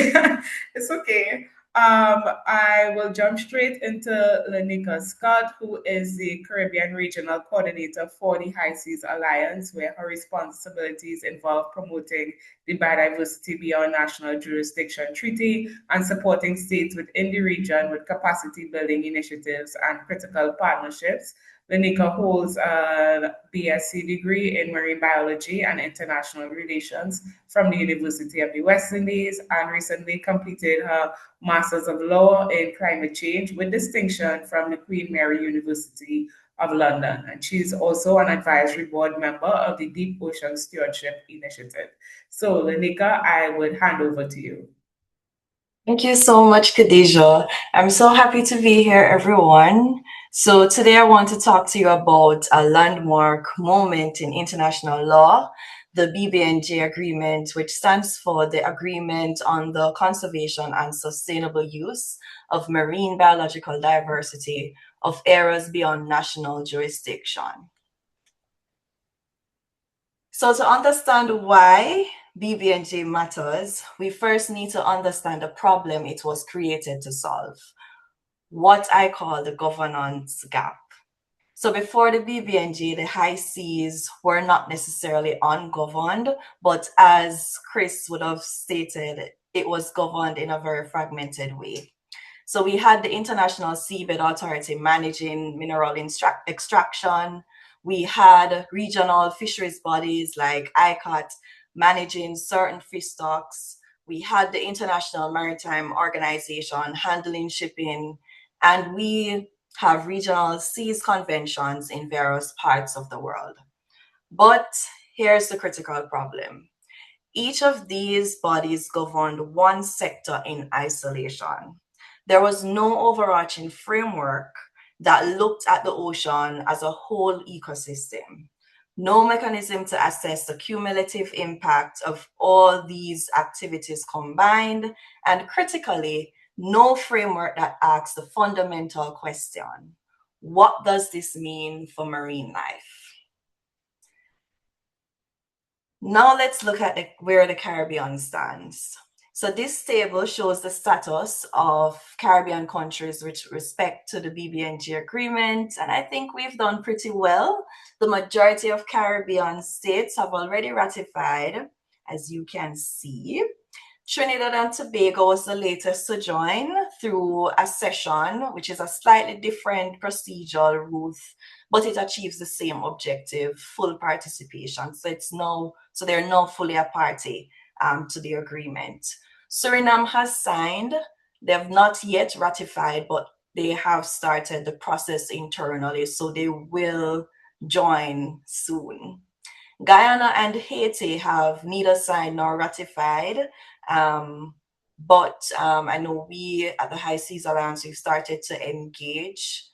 it's okay. I will jump straight into Lanika Scott, who is the Caribbean Regional Coordinator for the High Seas Alliance, where her responsibilities involve promoting the Biodiversity Beyond National Jurisdiction Treaty and supporting states within the region with capacity building initiatives and critical partnerships. Lanika holds a BSc degree in marine biology and international relations from the University of the West Indies, and recently completed her Masters of Law in Climate Change with distinction from the Queen Mary University of London, and she's also an advisory board member of the Deep Ocean Stewardship Initiative. So, Lenika, I would hand over to you. Thank you so much, Khadija. I'm so happy to be here, everyone. So today I want to talk to you about a landmark moment in international law, the BBNJ agreement, which stands for the Agreement on the Conservation and Sustainable Use of Marine Biological Diversity of Areas Beyond National Jurisdiction. So to understand why BBNJ matters, we first need to understand the problem it was created to solve, what I call the governance gap. So before the BBNJ, the high seas were not necessarily ungoverned, but as Chris would have stated, it was governed in a very fragmented way. So we had the International Seabed Authority managing mineral extraction. We had regional fisheries bodies like ICAT managing certain fish stocks. We had the International Maritime Organization handling shipping, and we have regional seas conventions in various parts of the world. But here's the critical problem. Each of these bodies governed one sector in isolation. There was no overarching framework that looked at the ocean as a whole ecosystem. No mechanism to assess the cumulative impact of all these activities combined, and critically, no framework that asks the fundamental question: what does this mean for marine life? Now let's look at where the Caribbean stands. So this table shows the status of Caribbean countries with respect to the BBNJ agreement, and I think we've done pretty well. The majority of Caribbean states have already ratified, as you can see. Trinidad and Tobago was the latest to join through a session, which is a slightly different procedural route, but it achieves the same objective, full participation. So they're now fully a party to the agreement. Suriname has signed. They have not yet ratified, but they have started the process internally, so they will join soon. Guyana and Haiti have neither signed nor ratified, but I know we at the High Seas Alliance, we've started to engage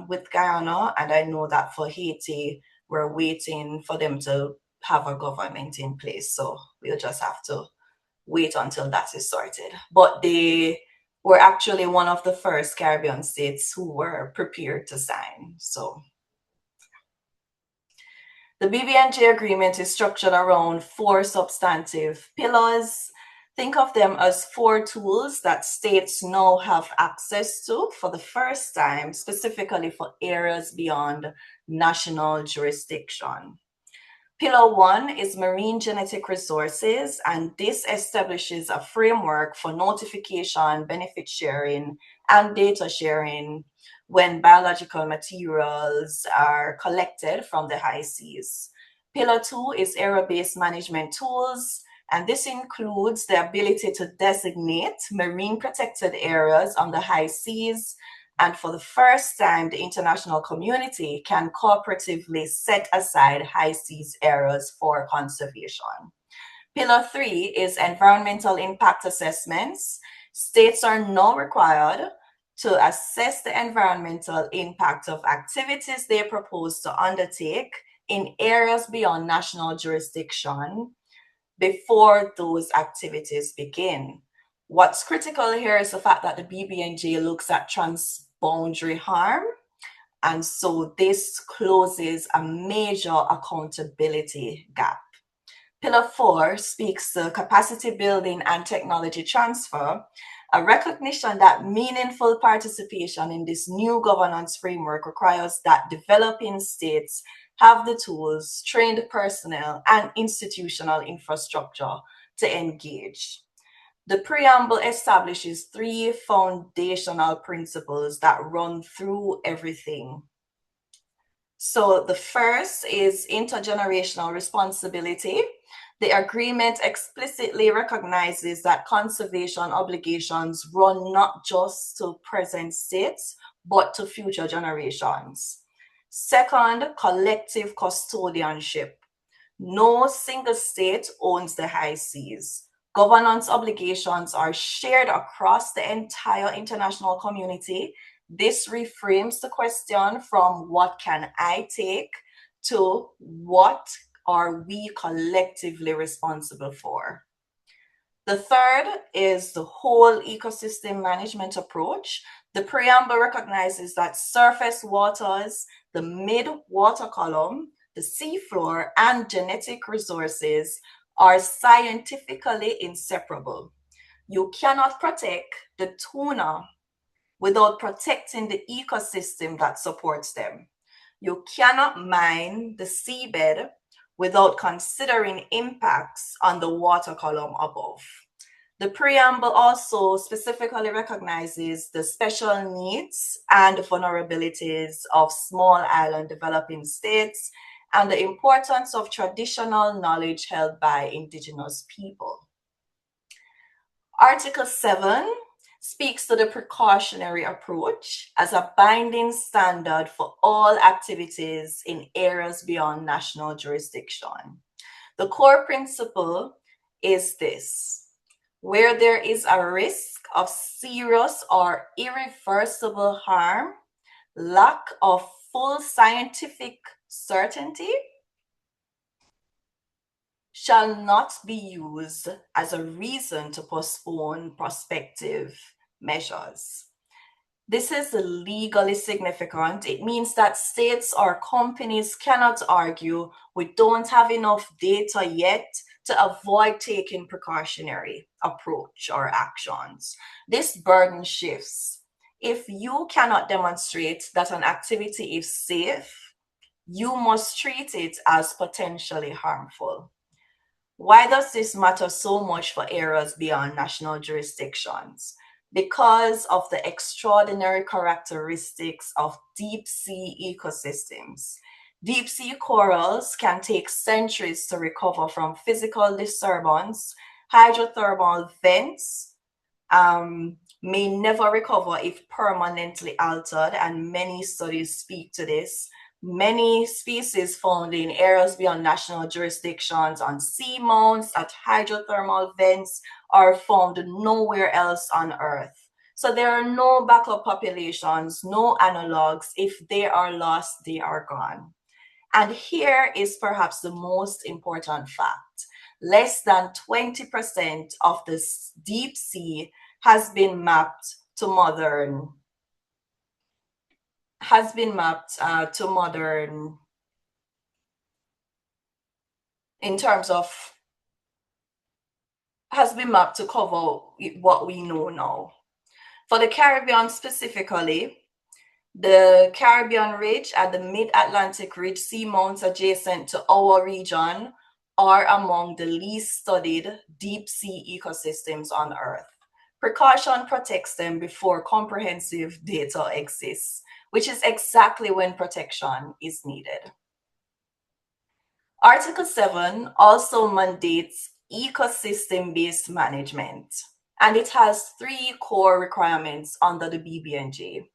with Guyana, and I know that for Haiti, we're waiting for them to have a government in place, so we'll just have to wait until that is sorted. But they were actually one of the first Caribbean states who were prepared to sign. So the BBNJ agreement is structured around 4 substantive pillars. Think of them as 4 tools that states now have access to for the first time, specifically for areas beyond national jurisdiction. Pillar 1 is marine genetic resources, and this establishes a framework for notification, benefit sharing, and data sharing when biological materials are collected from the high seas. Pillar 2 is area-based management tools, and this includes the ability to designate marine protected areas on the high seas. And for the first time, the international community can cooperatively set aside high seas areas for conservation. Pillar 3 is environmental impact assessments. States are now required to assess the environmental impact of activities they propose to undertake in areas beyond national jurisdiction before those activities begin. What's critical here is the fact that the BBNJ looks at transboundary harm, and so this closes a major accountability gap. Pillar 4 speaks to capacity building and technology transfer, a recognition that meaningful participation in this new governance framework requires that developing states have the tools, trained personnel, and institutional infrastructure to engage. The preamble establishes 3 foundational principles that run through everything. So the first is intergenerational responsibility. The agreement explicitly recognizes that conservation obligations run not just to present states, but to future generations. Second, collective custodianship. No single state owns the high seas. Governance obligations are shared across the entire international community. This reframes the question from what can I take to what are we collectively responsible for. The third is the whole ecosystem management approach. The preamble recognizes that surface waters, the mid-water column, the seafloor, and genetic resources are scientifically inseparable. You cannot protect the tuna without protecting the ecosystem that supports them. You cannot mine the seabed without considering impacts on the water column above. The preamble also specifically recognizes the special needs and vulnerabilities of small island developing states and the importance of traditional knowledge held by indigenous people. Article 7 speaks to the precautionary approach as a binding standard for all activities in areas beyond national jurisdiction. The core principle is this: where there is a risk of serious or irreversible harm, lack of full scientific certainty shall not be used as a reason to postpone prospective measures. This is legally significant. It means that states or companies cannot argue, we don't have enough data yet, to avoid taking precautionary approach or actions. This burden shifts. If you cannot demonstrate that an activity is safe, you must treat it as potentially harmful. Why does this matter so much for areas beyond national jurisdictions? Because of the extraordinary characteristics of deep sea ecosystems. Deep sea corals can take centuries to recover from physical disturbance. Hydrothermal vents may never recover if permanently altered, and many studies speak to this. Many species found in areas beyond national jurisdictions, on seamounts, at hydrothermal vents, are found nowhere else on Earth. So there are no backup populations, no analogs. If they are lost, they are gone. And here is perhaps the most important fact. Less than 20% of the deep sea has been mapped to modern in terms of, has been mapped to cover what we know now. For the Caribbean specifically, the Caribbean Ridge and the Mid-Atlantic Ridge seamounts adjacent to our region are among the least studied deep sea ecosystems on Earth. Precaution protects them before comprehensive data exists, which is exactly when protection is needed. Article 7 also mandates ecosystem-based management, and it has 3 core requirements under the BBNJ.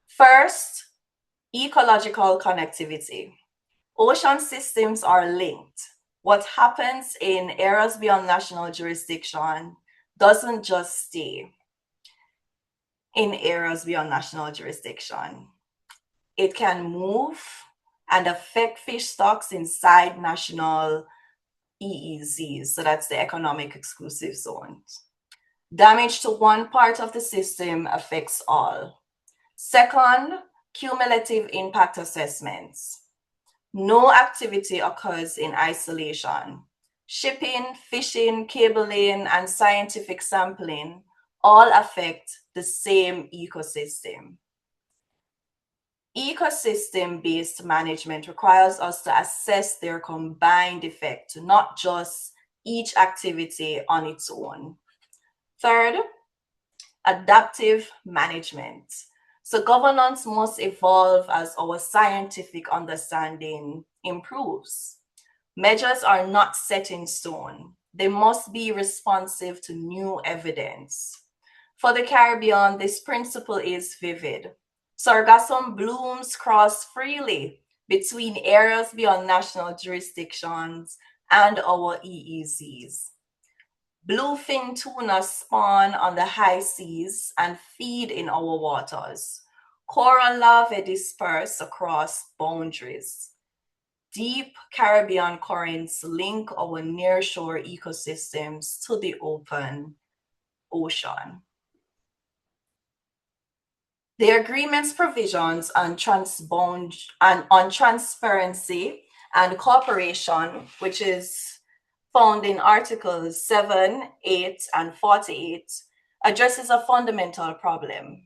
First, ecological connectivity. Ocean systems are linked. What happens in areas beyond national jurisdiction doesn't just stay in areas beyond national jurisdiction. It can move and affect fish stocks inside national EEZs, so that's the economic exclusive zones. Damage to one part of the system affects all. Second, cumulative impact assessments. No activity occurs in isolation. Shipping, fishing, cabling, and scientific sampling all affect the same ecosystem. Ecosystem-based management requires us to assess their combined effect, not just each activity on its own. Third, adaptive management. So governance must evolve as our scientific understanding improves. Measures are not set in stone. They must be responsive to new evidence. For the Caribbean, this principle is vivid. Sargassum blooms cross freely between areas beyond national jurisdictions and our EEZs. Bluefin tuna spawn on the high seas and feed in our waters. Coral larvae disperse across boundaries. Deep Caribbean currents link our nearshore ecosystems to the open ocean. The agreement's provisions on transparency and cooperation, which is found in Articles 7, 8, and 48, addresses a fundamental problem.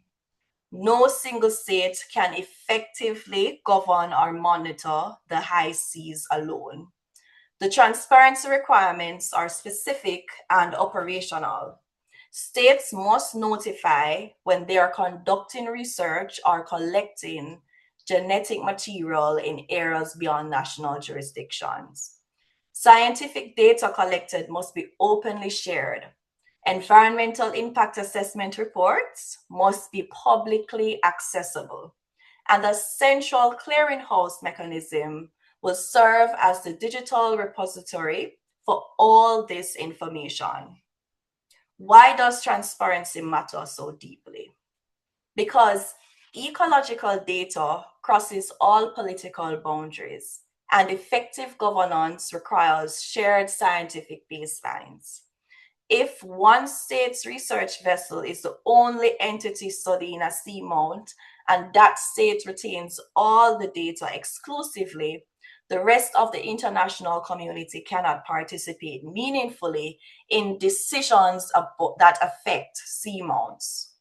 No single state can effectively govern or monitor the high seas alone. The transparency requirements are specific and operational. States must notify when they are conducting research or collecting genetic material in areas beyond national jurisdictions. Scientific data collected must be openly shared. Environmental impact assessment reports must be publicly accessible. And a central clearinghouse mechanism will serve as the digital repository for all this information. Why does transparency matter so deeply? Because ecological data crosses all political boundaries, and effective governance requires shared scientific baselines. If one state's research vessel is the only entity studying a seamount and that state retains all the data exclusively, the rest of the international community cannot participate meaningfully in decisions that affect seamounts.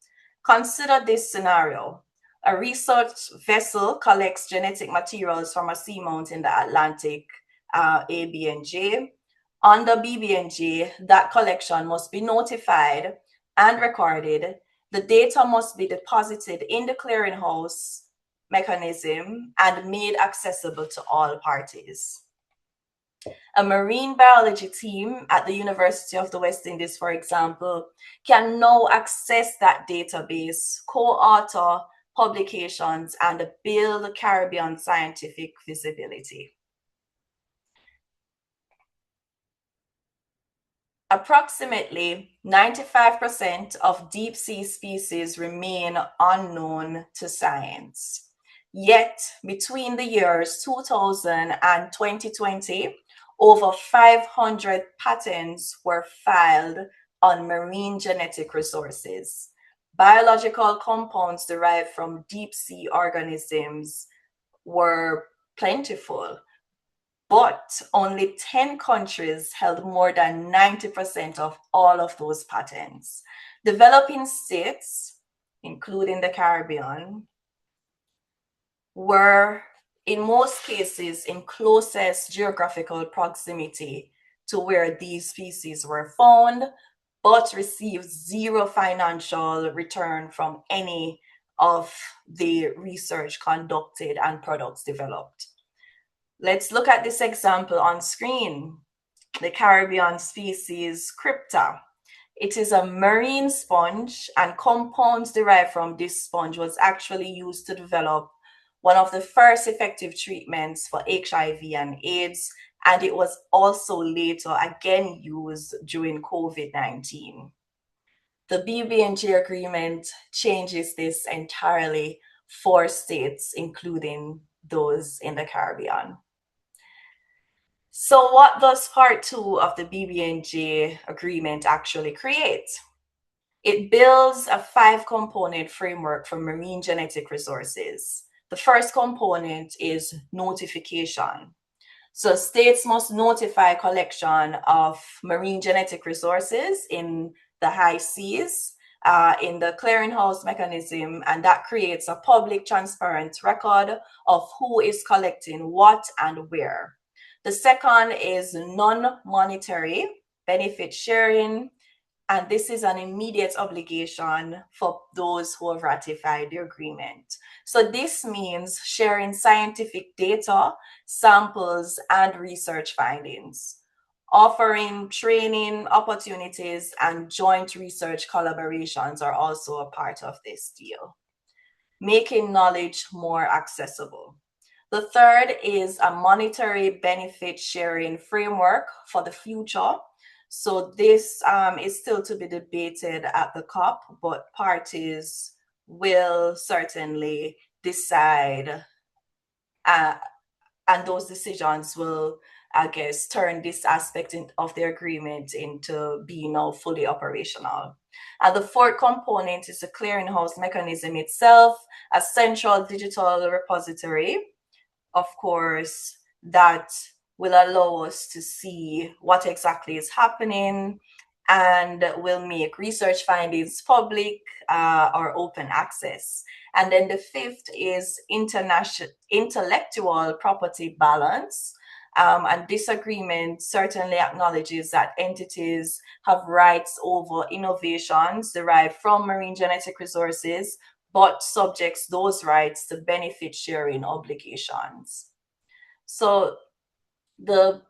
Consider this scenario. A research vessel collects genetic materials from a seamount in the Atlantic, BBNJ. Under BBNJ, that collection must be notified and recorded. The data must be deposited in the clearinghouse mechanism and made accessible to all parties. A marine biology team at the University of the West Indies, for example, can now access that database, co-author publications, and build Caribbean scientific visibility. Approximately 95% of deep sea species remain unknown to science. Yet, between the years 2000 and 2020, over 500 patents were filed on marine genetic resources. Biological compounds derived from deep sea organisms were plentiful, but only 10 countries held more than 90% of all of those patents. Developing states, including the Caribbean, were in most cases in closest geographical proximity to where these species were found, but received zero financial return from any of the research conducted and products developed. Let's look at this example on screen. The Caribbean species Crypta. It is a marine sponge, and compounds derived from this sponge was actually used to develop one of the first effective treatments for HIV and AIDS, and it was also later again used during COVID-19. The BBNJ agreement changes this entirely for states, including those in the Caribbean. So what does part 2 of the BBNJ agreement actually create? It builds a 5-component framework for marine genetic resources. The first component is notification. So states must notify collection of marine genetic resources in the high seas, in the clearinghouse mechanism, and that creates a public, transparent record of who is collecting what and where. The second is non-monetary benefit sharing, and this is an immediate obligation for those who have ratified the agreement. So this means sharing scientific data, samples, and research findings. Offering training opportunities and joint research collaborations are also a part of this deal. making knowledge more accessible. The third is a monetary benefit sharing framework for the future. So this is still to be debated at the COP, but parties will certainly decide, and those decisions will, I guess, turn this aspect of the agreement into being now fully operational. And the fourth component is the clearinghouse mechanism itself, a central digital repository, of course, that will allow us to see what exactly is happening and will make research findings public or open access. And then the fifth is intellectual property balance. And this agreement certainly acknowledges that entities have rights over innovations derived from marine genetic resources, but subjects those rights to benefit sharing obligations. So the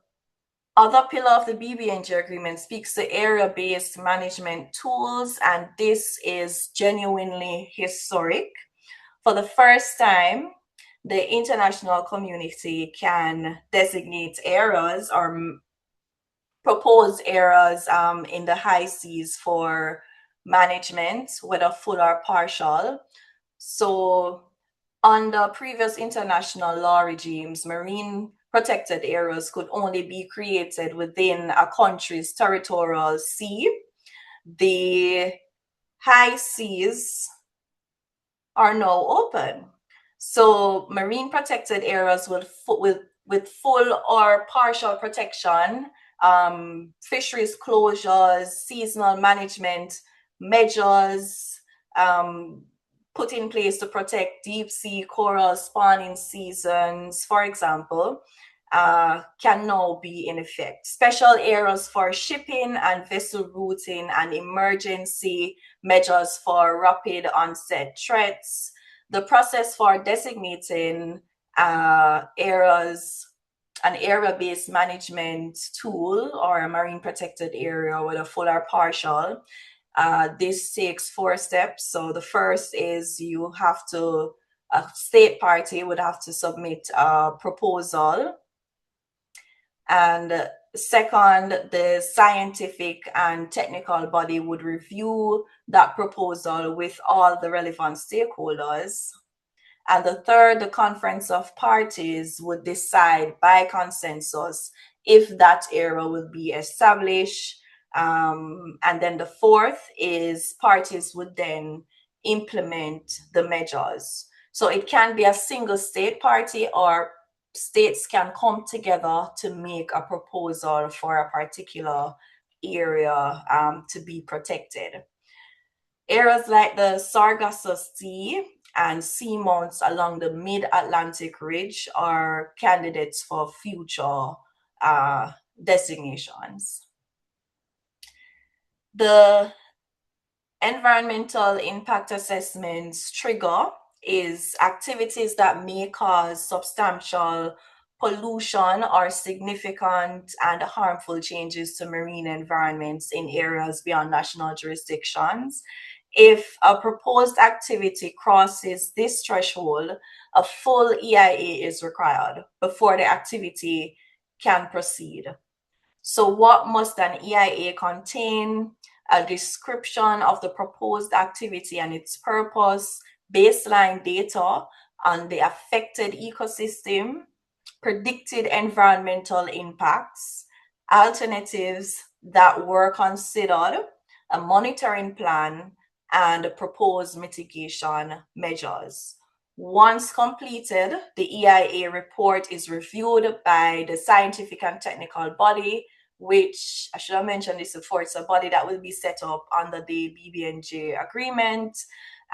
other pillar of the BBNJ agreement speaks to area-based management tools, and this is genuinely historic. For the first time, the international community can designate areas or propose areas in the high seas for management, whether full or partial. So under previous international law regimes, marine protected areas could only be created within a country's territorial sea. The high seas are now open. So marine protected areas with full or partial protection, fisheries closures, seasonal management measures, put in place to protect deep sea coral spawning seasons, for example, can now be in effect. Special areas for shipping and vessel routing and emergency measures for rapid onset threats. The process for designating areas, an area-based management tool or a marine protected area, whether full or partial, this takes 4 steps. So the first is a state party would have to submit a proposal. And second, the scientific and technical body would review that proposal with all the relevant stakeholders. And the third, the conference of parties would decide by consensus if that area will be established. And then the fourth is parties would then implement the measures. So it can be a single state party, or states can come together to make a proposal for a particular area to be protected. Areas like the Sargasso Sea and seamounts along the mid-Atlantic ridge are candidates for future designations. The environmental impact assessments trigger is activities that may cause substantial pollution or significant and harmful changes to marine environments in areas beyond national jurisdictions. If a proposed activity crosses this threshold, a full EIA is required before the activity can proceed. So what must an EIA contain? A description of the proposed activity and its purpose, baseline data on the affected ecosystem, predicted environmental impacts, alternatives that were considered, a monitoring plan, and proposed mitigation measures. Once completed, the EIA report is reviewed by the scientific and technical body, which I should have mentioned this before, it's a body that will be set up under the BBNJ agreement,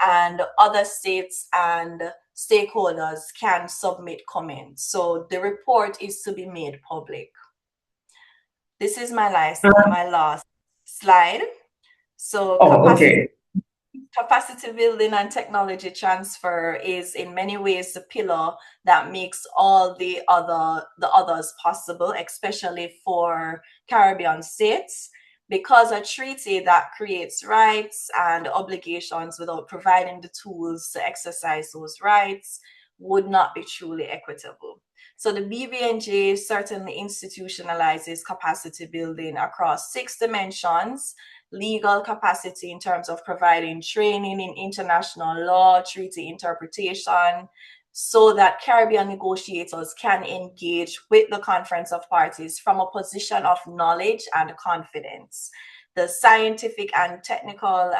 and other states and stakeholders can submit comments. So the report is to be made public. This is my last slide. So capacity building and technology transfer is in many ways the pillar that makes all the others possible, especially for Caribbean states. because a treaty that creates rights and obligations without providing the tools to exercise those rights would not be truly equitable. So the BBNJ certainly institutionalizes capacity building across 6 dimensions: legal capacity in terms of providing training in international law, treaty interpretation, so that Caribbean negotiators can engage with the Conference of Parties from a position of knowledge and confidence. The scientific and technical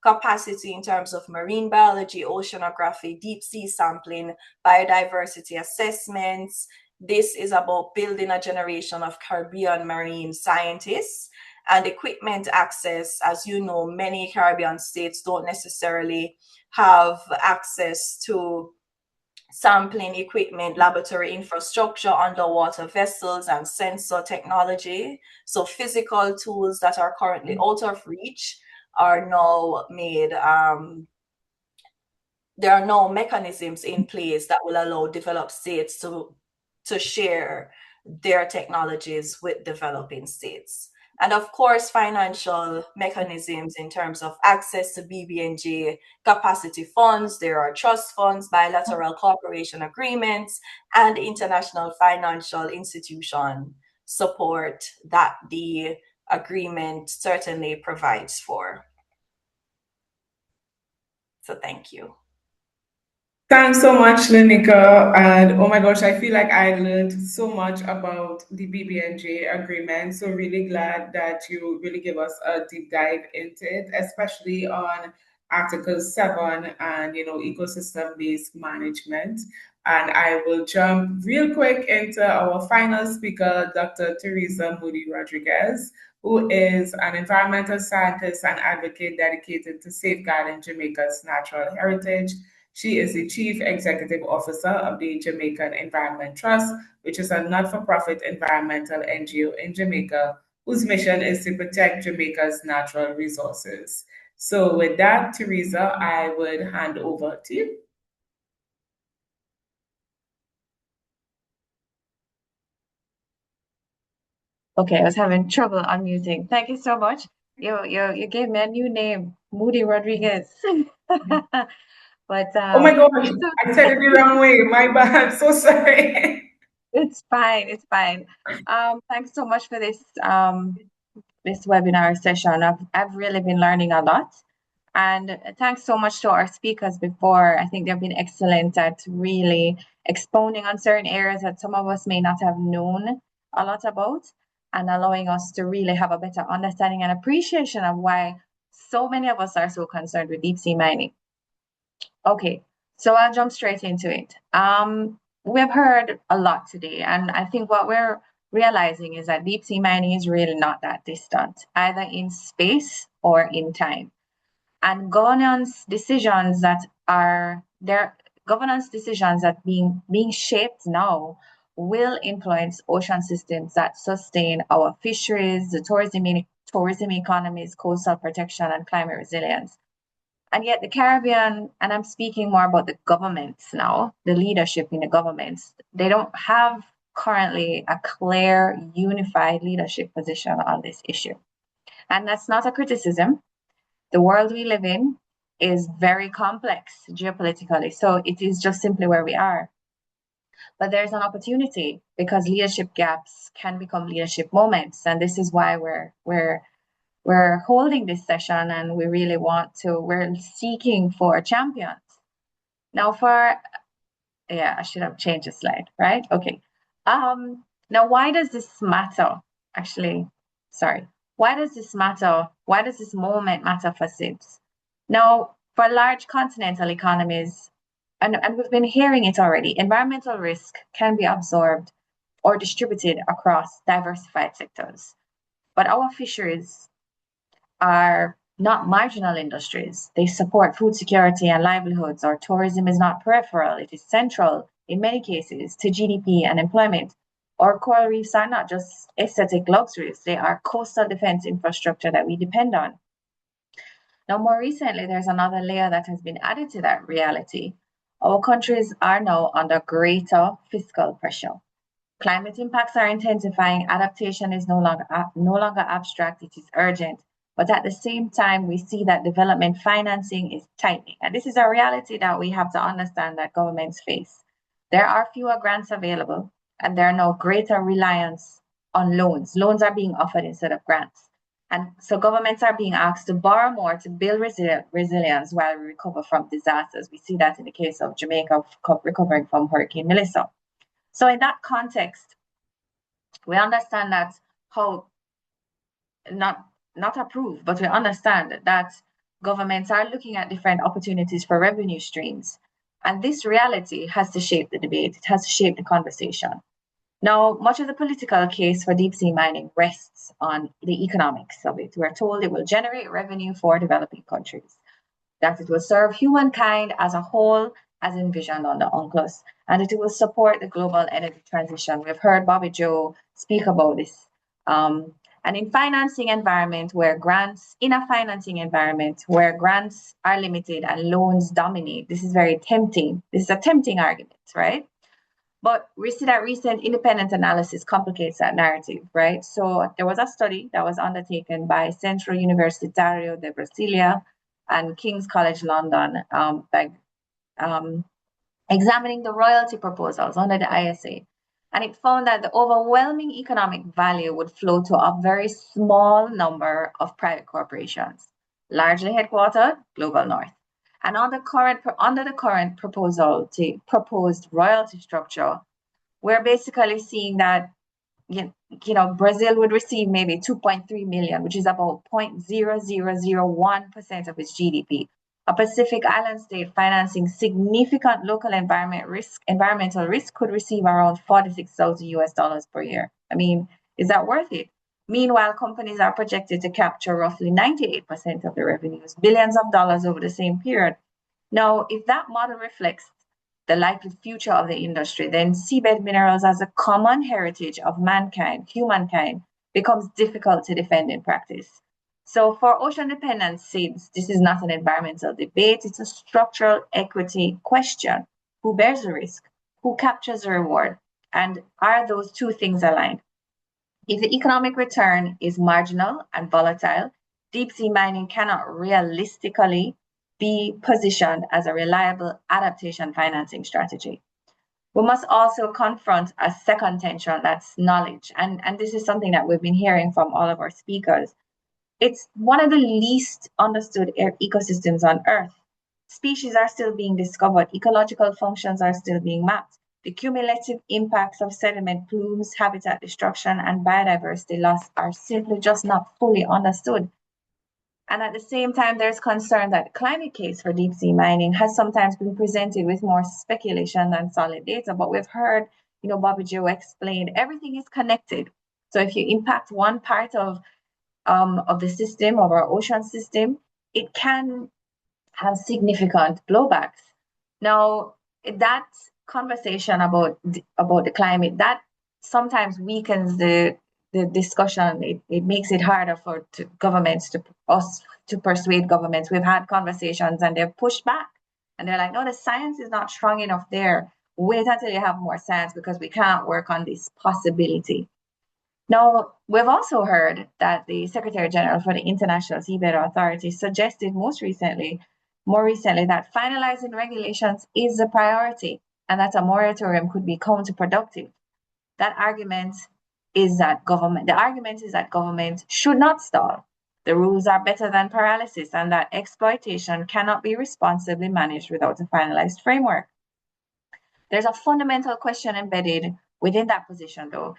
capacity in terms of marine biology, oceanography, deep sea sampling, biodiversity assessments. This is about building a generation of Caribbean marine scientists. And equipment access, as you know, many Caribbean states don't necessarily have access to sampling equipment, laboratory infrastructure, underwater vessels, and sensor technology. So physical tools that are currently out of reach are now made. There are now mechanisms in place that will allow developed states to share their technologies with developing states. And of course, financial mechanisms in terms of access to BBNJ capacity funds. There are trust funds, bilateral cooperation agreements, and international financial institution support that the agreement certainly provides for. So thank you. Thanks so much, Linika. And oh my gosh, I feel like I learned so much about the BBNJ agreement. So really glad that you really give us a deep dive into it, especially on Article 7 and ecosystem-based management. And I will jump real quick into our final speaker, Dr. Teresa Moody Rodriguez, who is an environmental scientist and advocate dedicated to safeguarding Jamaica's natural heritage. She is the Chief Executive Officer of the Jamaican Environment Trust, which is a not for profit environmental NGO in Jamaica, whose mission is to protect Jamaica's natural resources. So, with that, Teresa, I would hand over to you. Okay, I was having trouble unmuting. Thank you so much. You gave me a new name, Moody Rodriguez. But Oh my gosh, I said it the wrong way. My bad. So sorry. It's fine. It's fine. Thanks so much for this this webinar session. I've really been learning a lot. And thanks so much to our speakers before. I think they've been excellent at really expounding on certain areas that some of us may not have known a lot about, and allowing us to really have a better understanding and appreciation of why so many of us are so concerned with deep sea mining. Okay, so I'll jump straight into it. We've heard a lot today, and I think what we're realizing is that deep sea mining is really not that distant, either in space or in time. And governance decisions that are there, governance decisions that being shaped now will influence ocean systems that sustain our fisheries, the tourism economies, coastal protection, and climate resilience. And yet the Caribbean, and I'm speaking more about the governments now, the leadership in the governments, they don't have currently a clear, unified leadership position on this issue. And that's not a criticism. The world we live in is very complex geopolitically, so it is just simply where we are. But there's an opportunity because leadership gaps can become leadership moments, and this is why we're holding this session, and we really we're seeking for champions. Now I should have changed the slide, right? Okay. Now why does this matter? Why does this matter? Why does this moment matter for SIBS? Now, for large continental economies, and we've been hearing it already, environmental risk can be absorbed or distributed across diversified sectors. But our fisheries are not marginal industries. They support food security and livelihoods. Our tourism is not peripheral. It is central, in many cases, to GDP and employment. Our coral reefs are not just aesthetic luxuries. They are coastal defense infrastructure that we depend on. Now, more recently, there's another layer that has been added to that reality. Our countries are now under greater fiscal pressure. Climate impacts are intensifying. Adaptation is no longer abstract, it is urgent. But at the same time, we see that development financing is tightening. And this is a reality that we have to understand that governments face. There are fewer grants available, and there are now greater reliance on loans. Loans are being offered instead of grants. And so governments are being asked to borrow more to build resilience while we recover from disasters. We see that in the case of Jamaica recovering from Hurricane Melissa. So in that context, we understand that how not approved, but we understand that governments are looking at different opportunities for revenue streams. And this reality has to shape the debate. It has to shape the conversation. Now, much of the political case for deep sea mining rests on the economics of it. We're told it will generate revenue for developing countries, that it will serve humankind as a whole, as envisioned on the UNCLOS, and it will support the global energy transition. We've heard Bobby Joe speak about this. And in a financing environment where grants are limited and loans dominate, this is very tempting. This is a tempting argument, right? But we see that recent independent analysis complicates that narrative, right? So there was a study that was undertaken by Centro Universitario de Brasilia and King's College London, examining the royalty proposals under the ISA. And it found that the overwhelming economic value would flow to a very small number of private corporations, largely headquartered global north. And under the current proposed royalty structure, we're basically seeing that Brazil would receive maybe 2.3 million, which is about 0.0001% of its GDP. A Pacific Island state financing significant local environmental risk could receive around $46,000 per year. I mean, is that worth it? Meanwhile, companies are projected to capture roughly 98% of the revenues, billions of dollars over the same period. Now, if that model reflects the likely future of the industry, then seabed minerals as a common heritage of humankind, becomes difficult to defend in practice. So for ocean dependent seeds, this is not an environmental debate, it's a structural equity question. Who bears the risk? Who captures the reward? And are those two things aligned? If the economic return is marginal and volatile, deep sea mining cannot realistically be positioned as a reliable adaptation financing strategy. We must also confront a second tension, that's knowledge. And this is something that we've been hearing from all of our speakers. It's one of the least understood ecosystems on Earth. Species are still being discovered. Ecological functions are still being mapped. The cumulative impacts of sediment plumes, habitat destruction, and biodiversity loss are simply just not fully understood. And at the same time, there's concern that the climate case for deep sea mining has sometimes been presented with more speculation than solid data. But we've heard, Bobby Joe explained, everything is connected. So if you impact one part of the system, of our ocean system, it can have significant blowbacks. Now, that conversation about the climate, that sometimes weakens the discussion. It makes it harder for governments to persuade governments. We've had conversations and they've pushed back and they're like, no, the science is not strong enough there. Wait until you have more science because we can't work on this possibility. Now, we've also heard that the Secretary General for the International Seabed Authority suggested more recently, that finalizing regulations is a priority and that a moratorium could be counterproductive. The argument is that government should not stall. The rules are better than paralysis and that exploitation cannot be responsibly managed without a finalized framework. There's a fundamental question embedded within that position, though.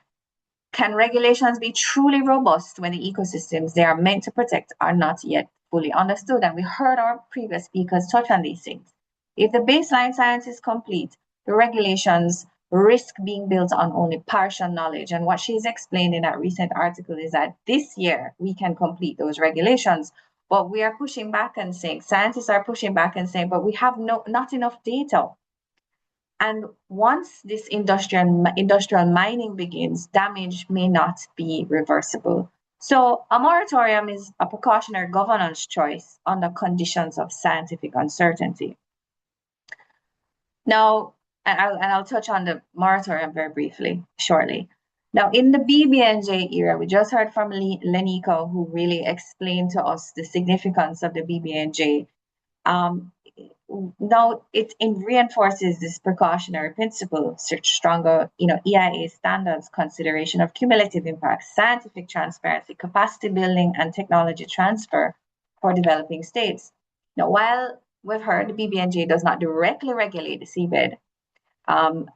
Can regulations be truly robust when the ecosystems they are meant to protect are not yet fully understood? And we heard our previous speakers touch on these things. If the baseline science is complete, the regulations risk being built on only partial knowledge. And what she's explained in that recent article is that this year we can complete those regulations, but we are pushing back and saying, scientists are pushing back and saying, but we have not enough data. And once this industrial mining begins, damage may not be reversible. So a moratorium is a precautionary governance choice under conditions of scientific uncertainty. Now, I'll touch on the moratorium very briefly, shortly. Now, in the BBNJ era, we just heard from Leniko, who really explained to us the significance of the BBNJ. Now it reinforces this precautionary principle, stronger, EIA standards, consideration of cumulative impact, scientific transparency, capacity building, and technology transfer for developing states. Now, while we've heard the BBNJ does not directly regulate the seabed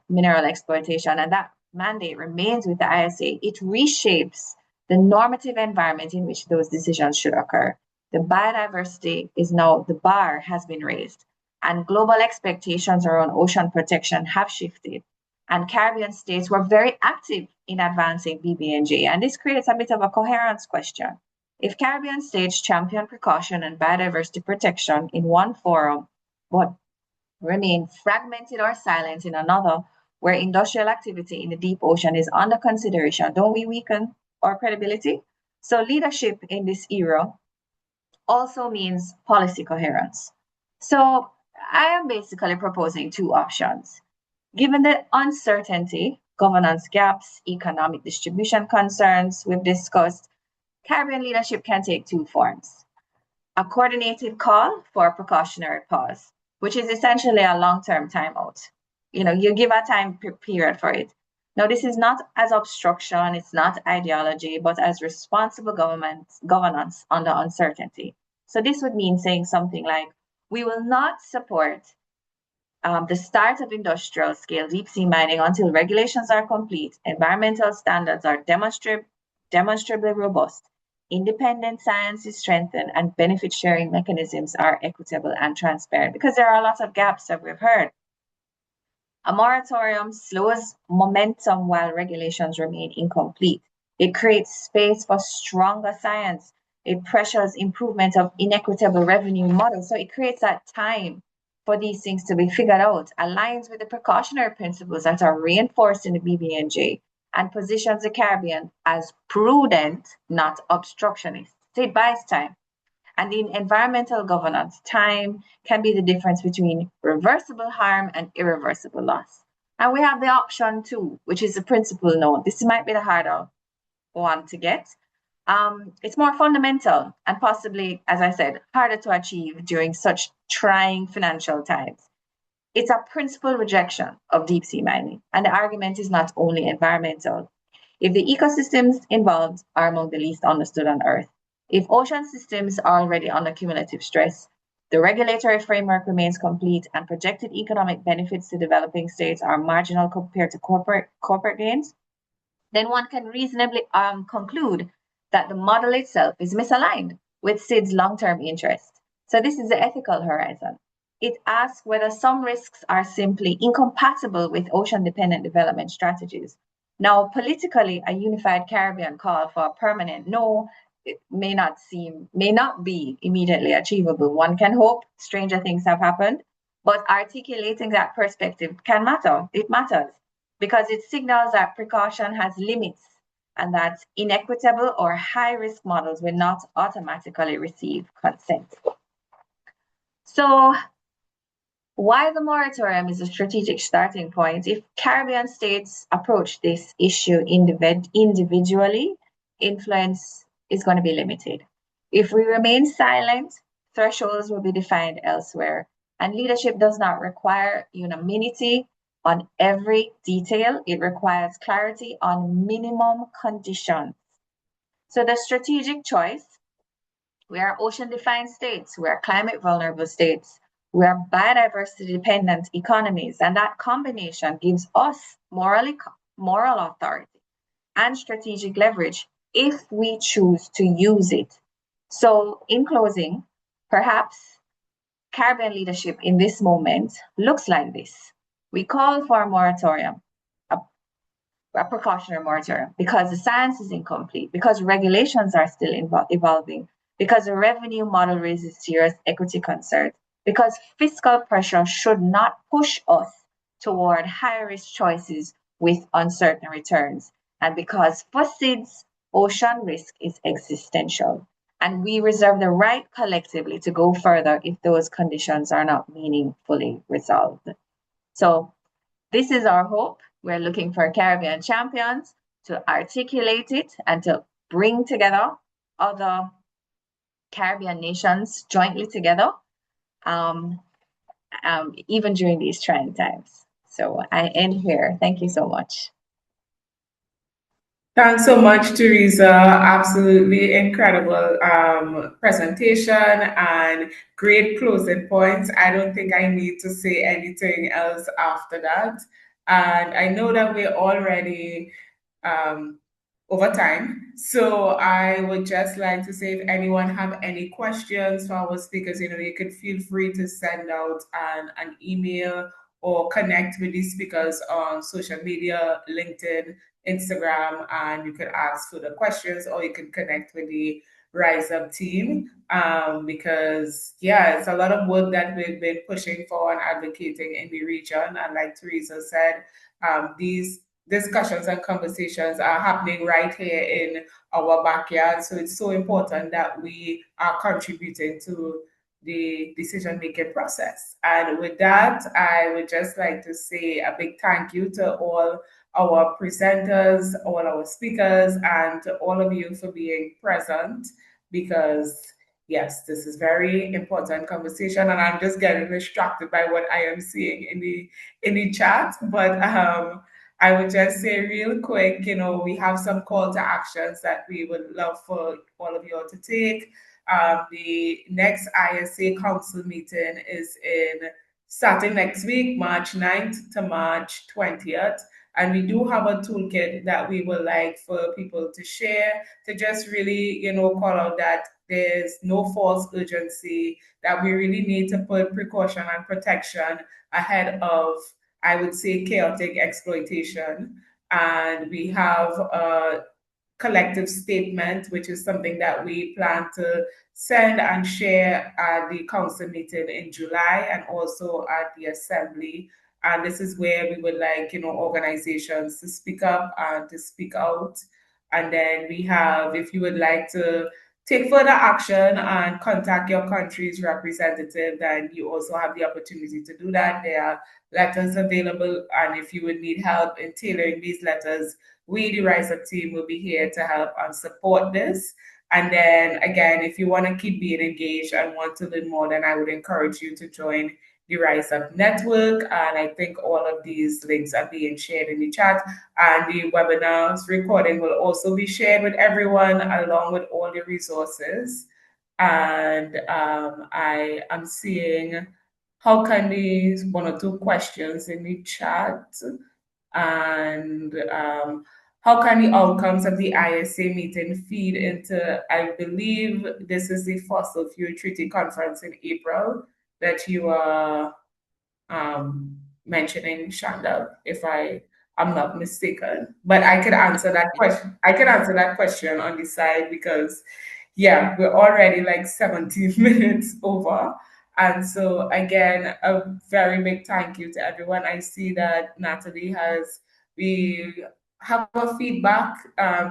mineral exploitation, and that mandate remains with the ISA, it reshapes the normative environment in which those decisions should occur. The biodiversity is now, the bar has been raised, and global expectations around ocean protection have shifted. And Caribbean states were very active in advancing BBNJ, and this creates a bit of a coherence question. If Caribbean states champion precaution and biodiversity protection in one forum, but remain fragmented or silent in another, where industrial activity in the deep ocean is under consideration, don't we weaken our credibility? So leadership in this era also means policy coherence. So I am basically proposing two options. Given the uncertainty, governance gaps, economic distribution concerns we've discussed, Caribbean leadership can take two forms. A coordinated call for a precautionary pause, which is essentially a long-term timeout. You give a time period for it. Now, this is not as obstruction, it's not ideology, but as responsible governance under uncertainty. So this would mean saying something like, we will not support the start of industrial scale deep sea mining until regulations are complete, environmental standards are demonstrably robust, independent science is strengthened, and benefit sharing mechanisms are equitable and transparent, because there are a lot of gaps that we've heard. A moratorium slows momentum while regulations remain incomplete. It creates space for stronger science. It pressures improvement of inequitable revenue models. So it creates that time for these things to be figured out, aligns with the precautionary principles that are reinforced in the BBNJ, and positions the Caribbean as prudent, not obstructionist. So it buys time. And in environmental governance, time can be the difference between reversible harm and irreversible loss. And we have the option two, which is the principle note. This might be the harder one to get. It's more fundamental and possibly, as I said, harder to achieve during such trying financial times. It's a principal rejection of deep sea mining. And the argument is not only environmental. If the ecosystems involved are among the least understood on Earth, if ocean systems are already under cumulative stress, the regulatory framework remains complete, and projected economic benefits to developing states are marginal compared to corporate gains, then one can reasonably conclude that the model itself is misaligned with SID's long-term interest. So this is the ethical horizon. It asks whether some risks are simply incompatible with ocean-dependent development strategies. Now, politically, a unified Caribbean call for a permanent no, it may not be immediately achievable. One can hope stranger things have happened, but articulating that perspective can matter. It matters because it signals that precaution has limits and that inequitable or high-risk models will not automatically receive consent. So why the moratorium is a strategic starting point? If Caribbean states approach this issue individually, influence is going to be limited. If we remain silent, thresholds will be defined elsewhere. And leadership does not require unanimity on every detail. It requires clarity on minimum conditions. So the strategic choice, we are ocean-defined states, we are climate-vulnerable states, we are biodiversity-dependent economies, and that combination gives us moral authority and strategic leverage if we choose to use it. So in closing, perhaps Caribbean leadership in this moment looks like this. We call for a moratorium, a precautionary moratorium, because the science is incomplete, because regulations are still evolving, because the revenue model raises serious equity concerns, because fiscal pressure should not push us toward high-risk choices with uncertain returns, and because for SIDS, ocean risk is existential, and we reserve the right collectively to go further if those conditions are not meaningfully resolved. So This is our hope. We're looking for Caribbean champions to articulate it and to bring together other Caribbean nations jointly together, even during these trying times. So I end here. Thank you so much. Thanks so much, Teresa. Absolutely incredible presentation and great closing points. I don't think I need to say anything else after that. And I know that we're already over time. So I would just like to say, if anyone have any questions for our speakers, you could feel free to send out an email or connect with the speakers on social media, LinkedIn, Instagram, and you can ask further questions, or you can connect with the Rise Up team, because it's a lot of work that we've been pushing for and advocating in the region. And like Teresa said, these discussions and conversations are happening right here in our backyard. So it's so important that we are contributing to the decision-making process. And with that, I would just like to say a big thank you to all our presenters, all our speakers, and to all of you for being present, because yes, this is very important conversation, and I'm just getting distracted by what I am seeing in the chat. But I would just say real quick, we have some call to actions that we would love for all of you all to take. The next ISA Council meeting is starting next week, March 9th to March 20th. And we do have a toolkit that we would like for people to share, to just really, call out that there's no false urgency, that we really need to put precaution and protection ahead of, I would say, chaotic exploitation. And we have a collective statement, which is something that we plan to send and share at the council meeting in July and also at the assembly. And this is where we would like, organizations to speak up and to speak out. And then we have, if you would like to take further action and contact your country's representative, then you also have the opportunity to do that. There are letters available, and if you would need help in tailoring these letters, we, the Rise Up team, will be here to help and support this. And then again, if you want to keep being engaged and want to learn more, then I would encourage you to join the Rise Up Network. And I think all of these links are being shared in the chat. And the webinar's recording will also be shared with everyone, along with all the resources. And I am seeing how can these one or two questions in the chat. And how can the outcomes of the ISA meeting feed into, I believe this is the Fossil Fuel Treaty Conference in April that you are mentioning, Shanda, if I'm not mistaken. But I could answer that question. I can answer that question on the side, because we're already like 17 minutes over. And so again, a very big thank you to everyone. I see that Natalie we have a feedback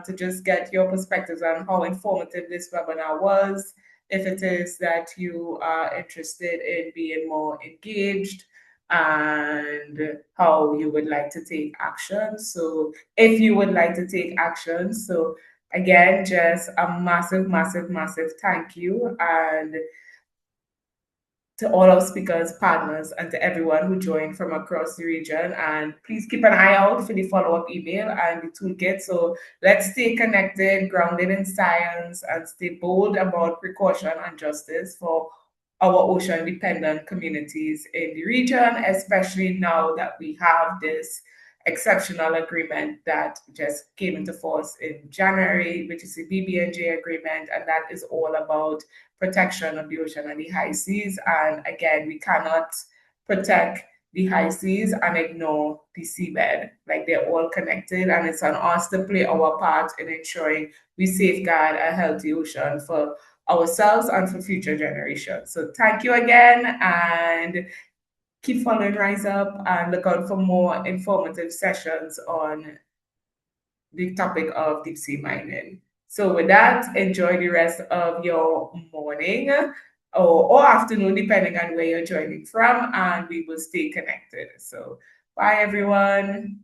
to just get your perspectives on how informative this webinar was. If it is that you are interested in being more engaged, and how you would like to take action. So if you would like to take action, so again, just a massive, massive, massive thank you. And to all our speakers, partners, and to everyone who joined from across the region. And please keep an eye out for the follow-up email and the toolkit. So let's stay connected, grounded in science, and stay bold about precaution and justice for our ocean-dependent communities in the region, especially now that we have this exceptional agreement that just came into force in January, which is the BBNJ agreement, and that is all about protection of the ocean and the high seas. And again, we cannot protect the high seas and ignore the seabed. Like, they're all connected, and it's on us to play our part in ensuring we safeguard a healthy ocean for ourselves and for future generations. So thank you again, and keep following Rise Up and look out for more informative sessions on the topic of deep sea mining. So with that, enjoy the rest of your morning or afternoon, depending on where you're joining from, and we will stay connected. So Bye, everyone.